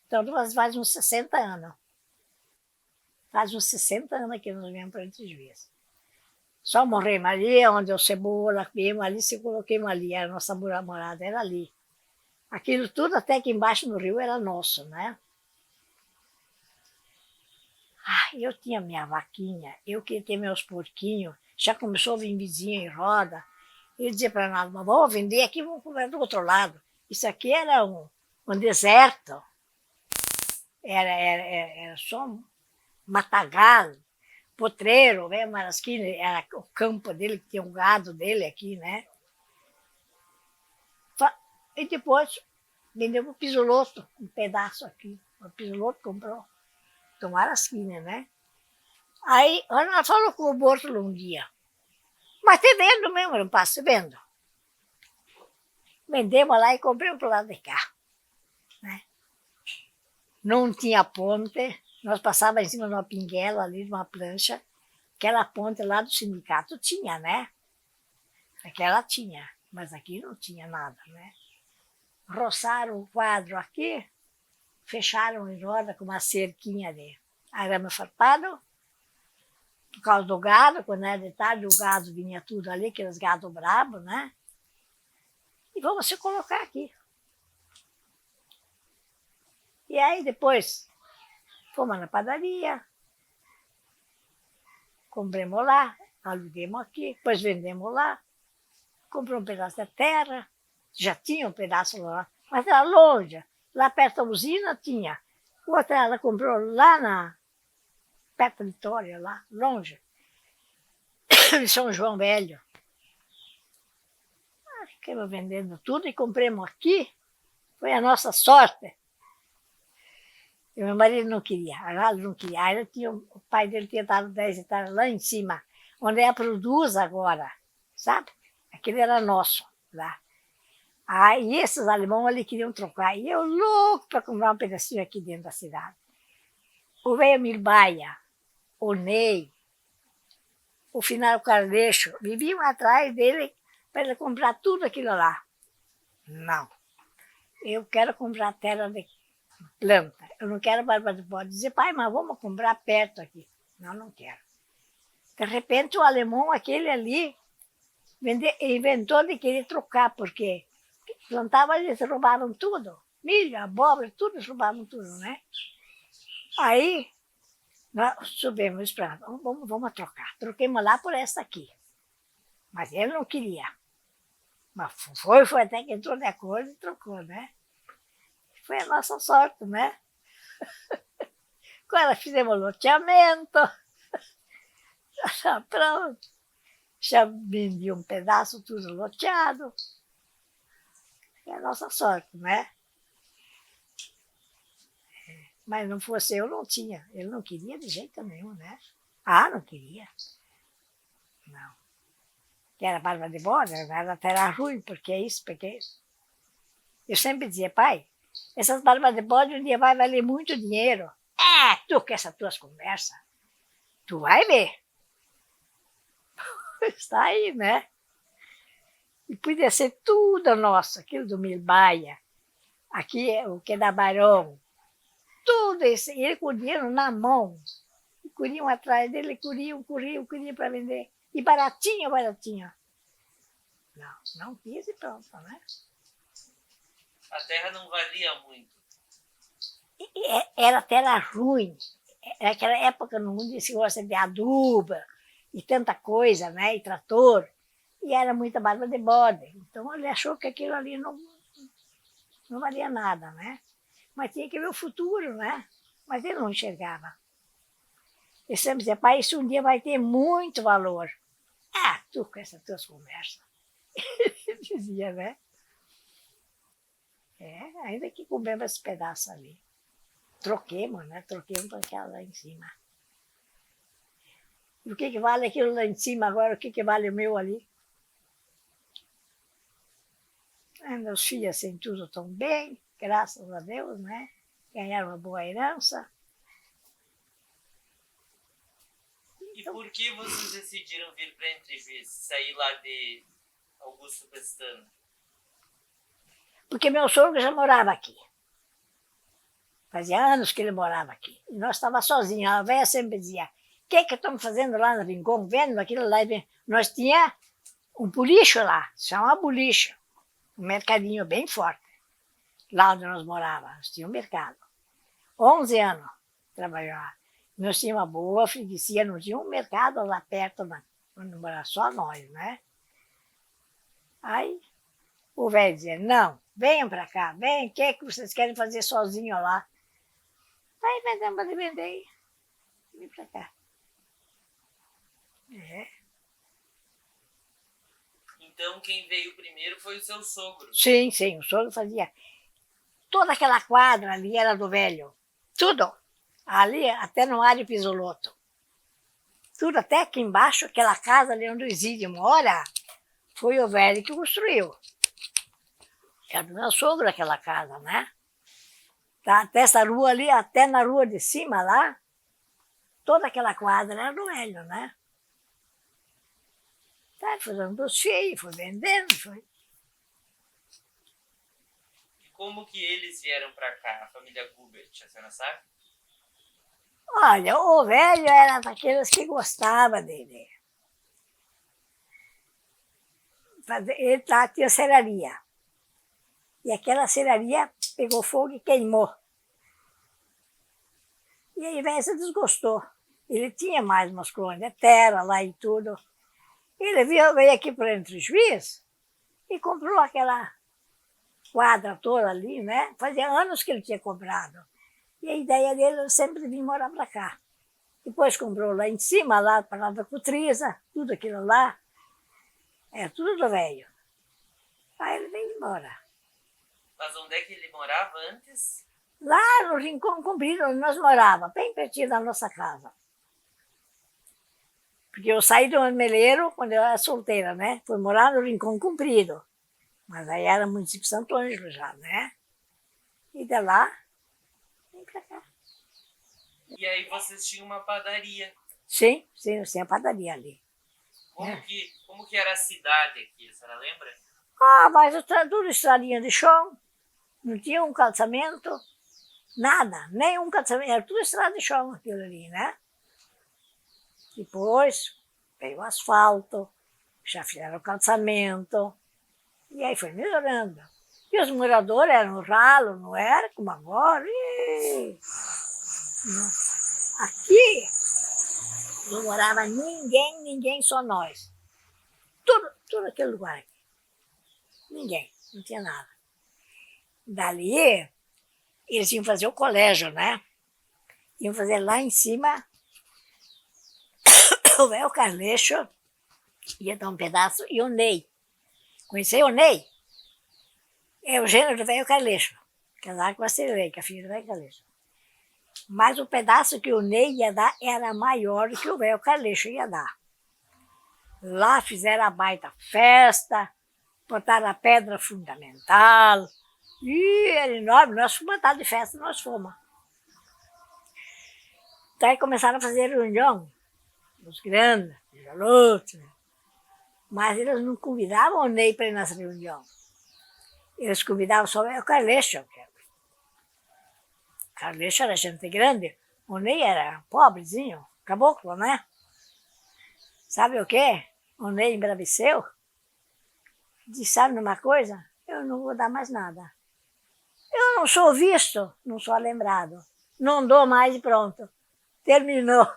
Speaker 2: Então, nós faz uns 60 anos. Faz uns 60 anos que nós viemos para Entre Juízes. Só morremos ali, onde o Cebola, viemos ali, se coloquemos ali, a nossa morada era ali. Aquilo tudo até que embaixo no rio era nosso, né? Eu tinha minha vaquinha, eu queria ter meus porquinhos, já começou a vir vizinho em roda. Ele dizia para nós, mas vamos vender aqui, vamos comprar do outro lado. Isso aqui era um deserto. Era só um matagal, potreiro, né? Marasquina, era o campo dele, que tinha um gado dele aqui, né? E depois vendeu para o Pisoloto, um pedaço aqui. O Pisoloto comprou. Tomaram as quinas, né? Aí, ela falou com o Bortolo um dia. Mas te vendo mesmo, não passo vendo. Vendemos lá e compramos para o lado de cá. Né? Não tinha ponte. Nós passávamos em cima de uma pinguela ali, de uma plancha. Aquela ponte lá do sindicato tinha, né? Aquela tinha, mas aqui não tinha nada, né? Roçaram o quadro aqui, fecharam em roda com uma cerquinha de arame farpado, por causa do gado, quando era de tarde o gado vinha tudo ali, aqueles gado bravos, né? E vamos se colocar aqui. E aí depois fomos na padaria, compramos lá, alugamos aqui, depois vendemos lá, compramos um pedaço de terra, já tinha um pedaço lá, mas era longe. Lá perto da usina tinha. Outra ela comprou lá perto da Vitória, lá, longe, de São João Velho. Ficamos vendendo tudo e compramos aqui. Foi a nossa sorte. E meu marido não queria, ele não queria. O pai dele tinha dado 10 hectares lá em cima, onde é a Produz agora, sabe? Aquele era nosso, lá. Aí esses alemães ali queriam trocar. E eu louco para comprar um pedacinho aqui dentro da cidade. O velho Milbaia, o Ney, o Final Carleixo, viviam atrás dele para ele comprar tudo aquilo lá. Não. Eu quero comprar terra de planta. Eu não quero barba de bode. Dizer, pai, mas vamos comprar perto aqui. Não, não quero. De repente o alemão, aquele ali, inventou de querer trocar, porque plantavam, eles roubaram tudo. Milho, abóbora, tudo, eles roubaram tudo, né? Aí, nós subimos para vamos trocar. Troquemos lá por essa aqui. Mas ele não queria. Mas foi até que entrou de acordo e trocou, né? Foi a nossa sorte, né? Agora fizemos loteamento. Já pronto. Já vendi um pedaço, tudo loteado. É a nossa sorte, né? Mas não fosse eu, não tinha. Ele não queria de jeito nenhum, né? Não queria. Não. Que era barba de bode, era terra ruim, porque é isso, porque é isso. Eu sempre dizia, pai, essas barbas de bode um dia vai valer muito dinheiro. Tu com essas tuas conversas, tu vai ver. Está aí, né? E podia ser tudo nosso, aquilo do Milbaia, aqui o que é da Barão, tudo isso, e ele com o dinheiro na mão, e corriam atrás dele, corriam para vender, e baratinho, baratinho. Não quis e pronto, né?
Speaker 1: A terra não valia muito.
Speaker 2: Era terra ruim, naquela época no mundo se gosta de adubo, e tanta coisa, né, e trator, e era muita barba de bode. Então ele achou que aquilo ali não valia nada, né? Mas tinha que ver o futuro, né? Mas ele não enxergava. Ele sempre dizia, pai, isso um dia vai ter muito valor. Tu com essas tuas conversas. Ele dizia, né? Ainda que comemos esse pedaço ali. Troquemos, né? Troquemos para aquela lá em cima. E o que vale aquilo lá em cima agora? O que vale o meu ali? Meus filhos assim, tudo estão bem, graças a Deus, né? Ganharam uma boa herança.
Speaker 1: E por que vocês decidiram vir para Entre Juízes, sair lá de Augusto Pestana?
Speaker 2: Porque meu sogro já morava aqui. Fazia anos que ele morava aqui. E nós estávamos sozinhos. A velha sempre dizia, o que estamos fazendo lá no Rincão? Vendo aquilo lá. Nós tínhamos um bolicho lá, se chama bolicho. Um mercadinho bem forte. Lá onde nós morávamos, tinha um mercado. 11 anos trabalhava. Nós tínhamos uma boa freguesia, não tinha um mercado lá perto, onde morava só nós, né? Aí o velho dizia, não, venham para cá, vem, o que vocês querem fazer sozinho lá? Aí vendemos para vender, vim para cá.
Speaker 1: Então quem veio primeiro foi o seu sogro.
Speaker 2: Sim, o sogro fazia. Toda aquela quadra ali era do velho. Tudo. Ali, até no Mário Pisoloto. Tudo, até aqui embaixo, aquela casa ali onde o Isídio mora, foi o velho que construiu. Era do meu sogro aquela casa, né? Tá, até essa rua ali, até na rua de cima lá, toda aquela quadra era do velho, né? Tá, foi dando dos filhos, foi vendendo, foi.
Speaker 1: E como que eles vieram para cá, a família Gubert, a senhora sabe?
Speaker 2: Olha, o velho era daqueles que gostava dele. Ele tinha serraria. E aquela serraria pegou fogo e queimou. E aí o velho se desgostou. Ele tinha mais umas colônias de terra lá e tudo. Ele veio aqui para Entre Juízes e comprou aquela quadra toda ali, né? Fazia anos que ele tinha comprado. E a ideia dele era sempre vir morar para cá. Depois comprou lá em cima, lá para da Cotriza, tudo aquilo lá. É tudo do velho. Aí ele veio embora.
Speaker 1: Mas onde é que ele morava antes?
Speaker 2: Lá no Rincão Comprido, onde nós morávamos, bem pertinho da nossa casa. Porque eu saí do Meleiro quando eu era solteira, né? Fui morar no Rincão Comprido. Mas aí era município de Santo Ângelo já, né? E de lá, vim pra cá.
Speaker 1: E aí vocês tinham uma padaria.
Speaker 2: Sim, tinha padaria ali.
Speaker 1: Como que era a cidade aqui, a senhora lembra?
Speaker 2: Mas tudo estradinha de chão, não tinha um calçamento, nada, nenhum calçamento, era tudo estrada de chão aquilo ali, né? Depois veio o asfalto, já fizeram o calçamento, e aí foi melhorando. E os moradores eram ralo, não era como agora. Aqui não morava ninguém, só nós. Tudo aquele lugar aqui. Ninguém, não tinha nada. Dali, eles iam fazer o colégio, né? Iam fazer lá em cima, o velho Carleixo ia dar um pedaço, e o Ney. Conheceu o Ney? É o gênero do velho Carleixo, casado com a Cirlei, que é a filha do velho Carleixo. Mas o pedaço que o Ney ia dar era maior do que o velho Carleixo ia dar. Lá fizeram a baita festa, botaram a pedra fundamental. E era enorme, nós fomos botados de festa, nós fomos. Daí começaram a fazer reunião, os grandes, os garotos. Mas eles não convidavam o Ney para ir nas reuniões. Eles convidavam só o Carleixo. O Carleixo era gente grande, o Ney era pobrezinho, caboclo, né? Sabe o quê? O Ney embraveceu. Disse, sabe numa coisa? Eu não vou dar mais nada. Eu não sou visto, não sou lembrado. Não dou mais e pronto. Terminou.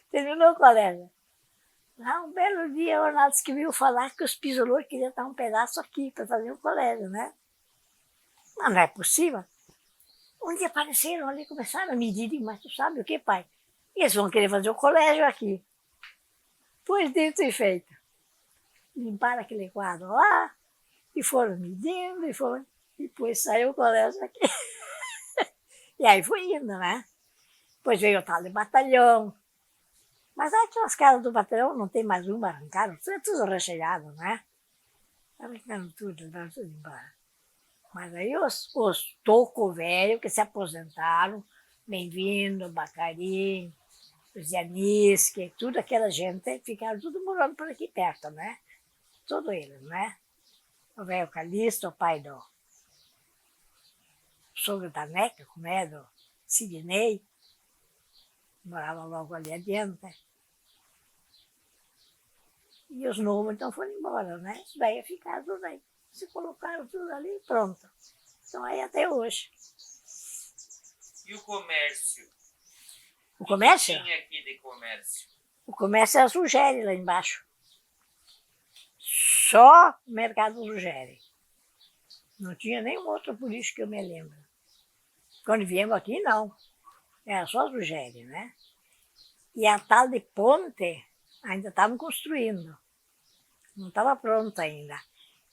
Speaker 2: Terminou o colégio. Lá um belo dia o Arnaldo escreveu falar que os pisolores queriam dar um pedaço aqui para fazer o colégio, né? Mas não é possível. Um dia apareceram ali, começaram a medir, mas tu sabe o que, pai? Eles vão querer fazer o colégio aqui. Pois dito e feito. Limparam aquele quadro lá, E foram medindo, e foram. E depois saiu o colégio aqui. E aí foi indo, né? Depois veio o tal de batalhão. Mas aquelas casas do batalhão não tem mais uma, arrancaram. Tudo recheado, né? Arrancaram tudo, levaram tudo embora. Mas aí os tocos velhos que se aposentaram, Bem-vindo, Bacarim, os Yanisque, tudo aquela gente, ficaram tudo morando por aqui perto, né? Todos eles, né? O velho Calixto, o pai do sogro da Neca, como é, do Sidney, morava logo ali adiante. E os novos então foram embora, né? Os velhos ficaram tudo aí. Se colocaram tudo ali e pronto. Estão aí até hoje.
Speaker 1: E o comércio?
Speaker 2: O comércio?
Speaker 1: O que tinha aqui de comércio?
Speaker 2: O comércio era Sugere lá embaixo. Só o mercado Sugere. Não tinha nenhum outro político que eu me lembro. Quando viemos aqui, não. Era só Sugere, né? E a tal de ponte ainda estavam construindo. Não estava pronta ainda.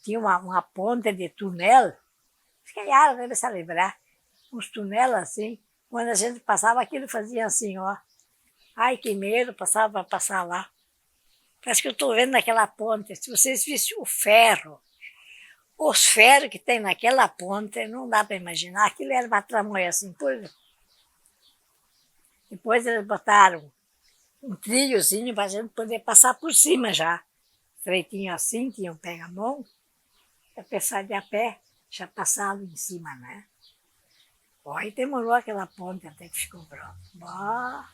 Speaker 2: Tinha uma ponte de túnel. Se calhar deve se lembrar. Uns túnel assim. Quando a gente passava, aquilo fazia assim, ó. Ai, que medo, passava para passar lá. Parece que eu estou vendo naquela ponte. Se vocês vissem o ferro, os ferros que tem naquela ponte, não dá para imaginar. Aquilo era uma tramóia assim, por... Depois eles botaram um trilhozinho para a gente poder passar por cima já. Estreitinho assim, tinha um pega-mão. A pessoa de a pé já passava em cima, né? Ó, e demorou aquela ponte até que ficou pronto. Bah.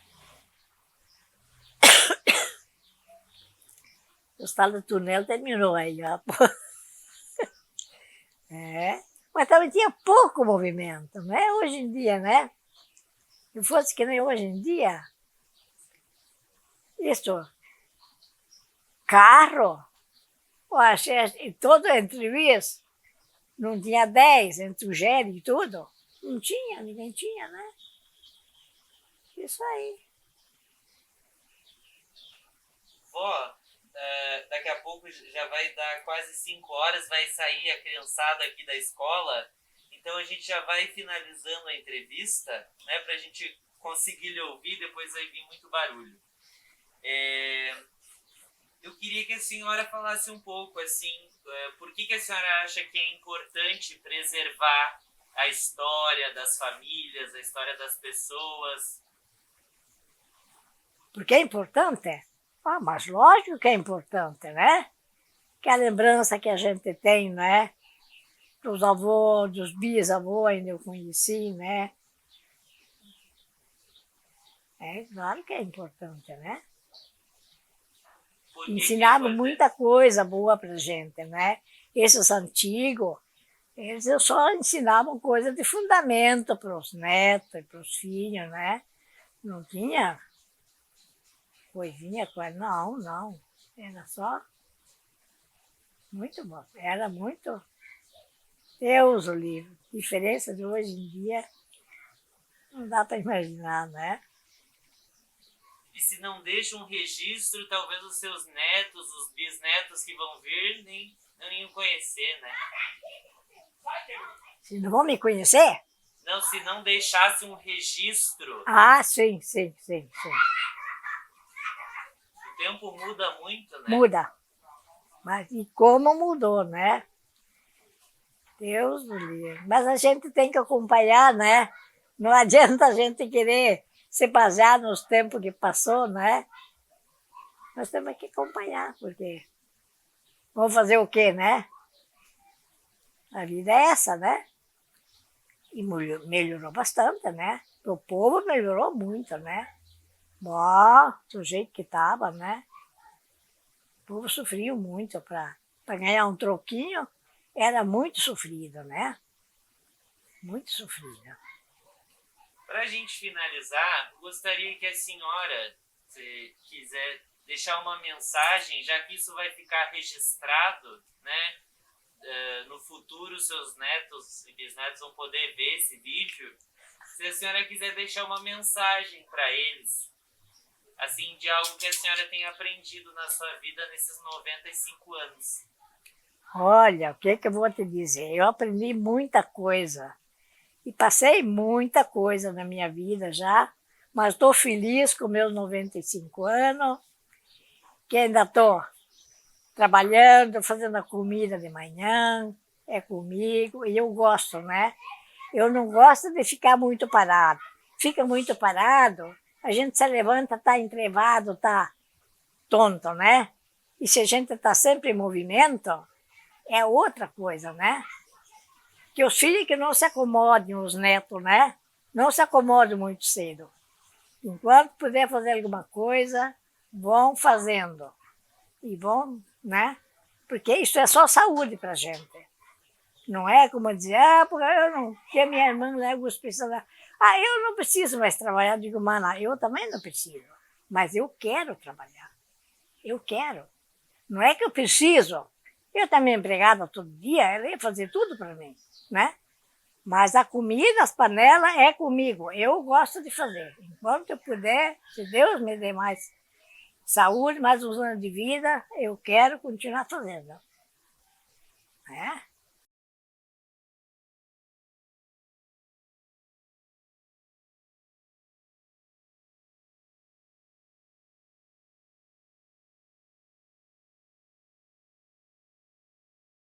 Speaker 2: O tal do túnel terminou aí, ó. É. Mas também tinha pouco movimento, não é hoje em dia, né? Se fosse que nem hoje em dia, isso, carro, e todo entre vias, não tinha 10 entre o Gere e tudo. Não tinha, ninguém tinha, né? Isso aí.
Speaker 1: Vó, daqui a pouco já vai dar quase 5 horas, vai sair a criançada aqui da escola. Então a gente já vai finalizando a entrevista, né? Para a gente conseguir lhe ouvir, depois vai vir muito barulho. Eu queria que a senhora falasse um pouco, assim, por que a senhora acha que é importante preservar a história das famílias, a história das pessoas?
Speaker 2: Porque é importante? Ah, mas lógico que é importante, né? Que a lembrança que a gente tem, né? Dos avós, dos bisavós ainda eu conheci, né? É claro que é importante, né? Ensinaram muita coisa boa pra gente, né? Esses antigos, eles só ensinavam coisa de fundamento para os netos e para os filhos, né? Não tinha coisinha, não, não. Era só muito bom. Era muito... Deus o livre. Diferença de hoje em dia, não dá para imaginar, né?
Speaker 1: E se não deixa um registro, talvez os seus netos, os bisnetos que vão vir, nem iam conhecer, né?
Speaker 2: Se não vão me conhecer?
Speaker 1: Não, se não deixasse um registro.
Speaker 2: Ah, sim, sim, sim, sim.
Speaker 1: O tempo muda muito, né?
Speaker 2: Muda. Mas e como mudou, né? Deus do livre. Mas a gente tem que acompanhar, né? Não adianta a gente querer se basear nos tempos que passou, né? Nós temos que acompanhar, porque vamos fazer o quê, né? A vida é essa, né? E melhorou bastante, né? O povo melhorou muito, né? Bom, do jeito que estava, né? O povo sofria muito para ganhar um troquinho, era muito sofrido, né? Muito sofrido.
Speaker 1: Para a gente finalizar, gostaria que a senhora, se quiser deixar uma mensagem, já que isso vai ficar registrado, né? No futuro, seus netos e bisnetos vão poder ver esse vídeo. Se a senhora quiser deixar uma mensagem para eles, assim, de algo que a senhora tenha aprendido na sua vida nesses 95 anos.
Speaker 2: Olha, o que que eu vou te dizer? Eu aprendi muita coisa e passei muita coisa na minha vida já, mas estou feliz com meus 95 anos, que ainda estou trabalhando, fazendo a comida de manhã, é comigo, e eu gosto, né? Eu não gosto de ficar muito parado. Fica muito parado, a gente se levanta, está entrevado, está tonto, né? E se a gente está sempre em movimento, é outra coisa, né? Que os filhos que não se acomodem, os netos, né? Não se acomodem muito cedo. Enquanto puder fazer alguma coisa, vão fazendo. E vão, né? Porque isso é só saúde para a gente. Não é como dizer, porque eu não, que a minha irmã leva os precisa. Eu não preciso mais trabalhar. Digo, mana, eu também não preciso. Mas eu quero trabalhar. Eu quero. Não é que eu preciso. Eu também empregada todo dia, ela ia fazer tudo para mim, né? Mas a comida, as panelas, é comigo. Eu gosto de fazer. Enquanto eu puder, se Deus me dê mais saúde, mais uns anos de vida, eu quero continuar fazendo. Né?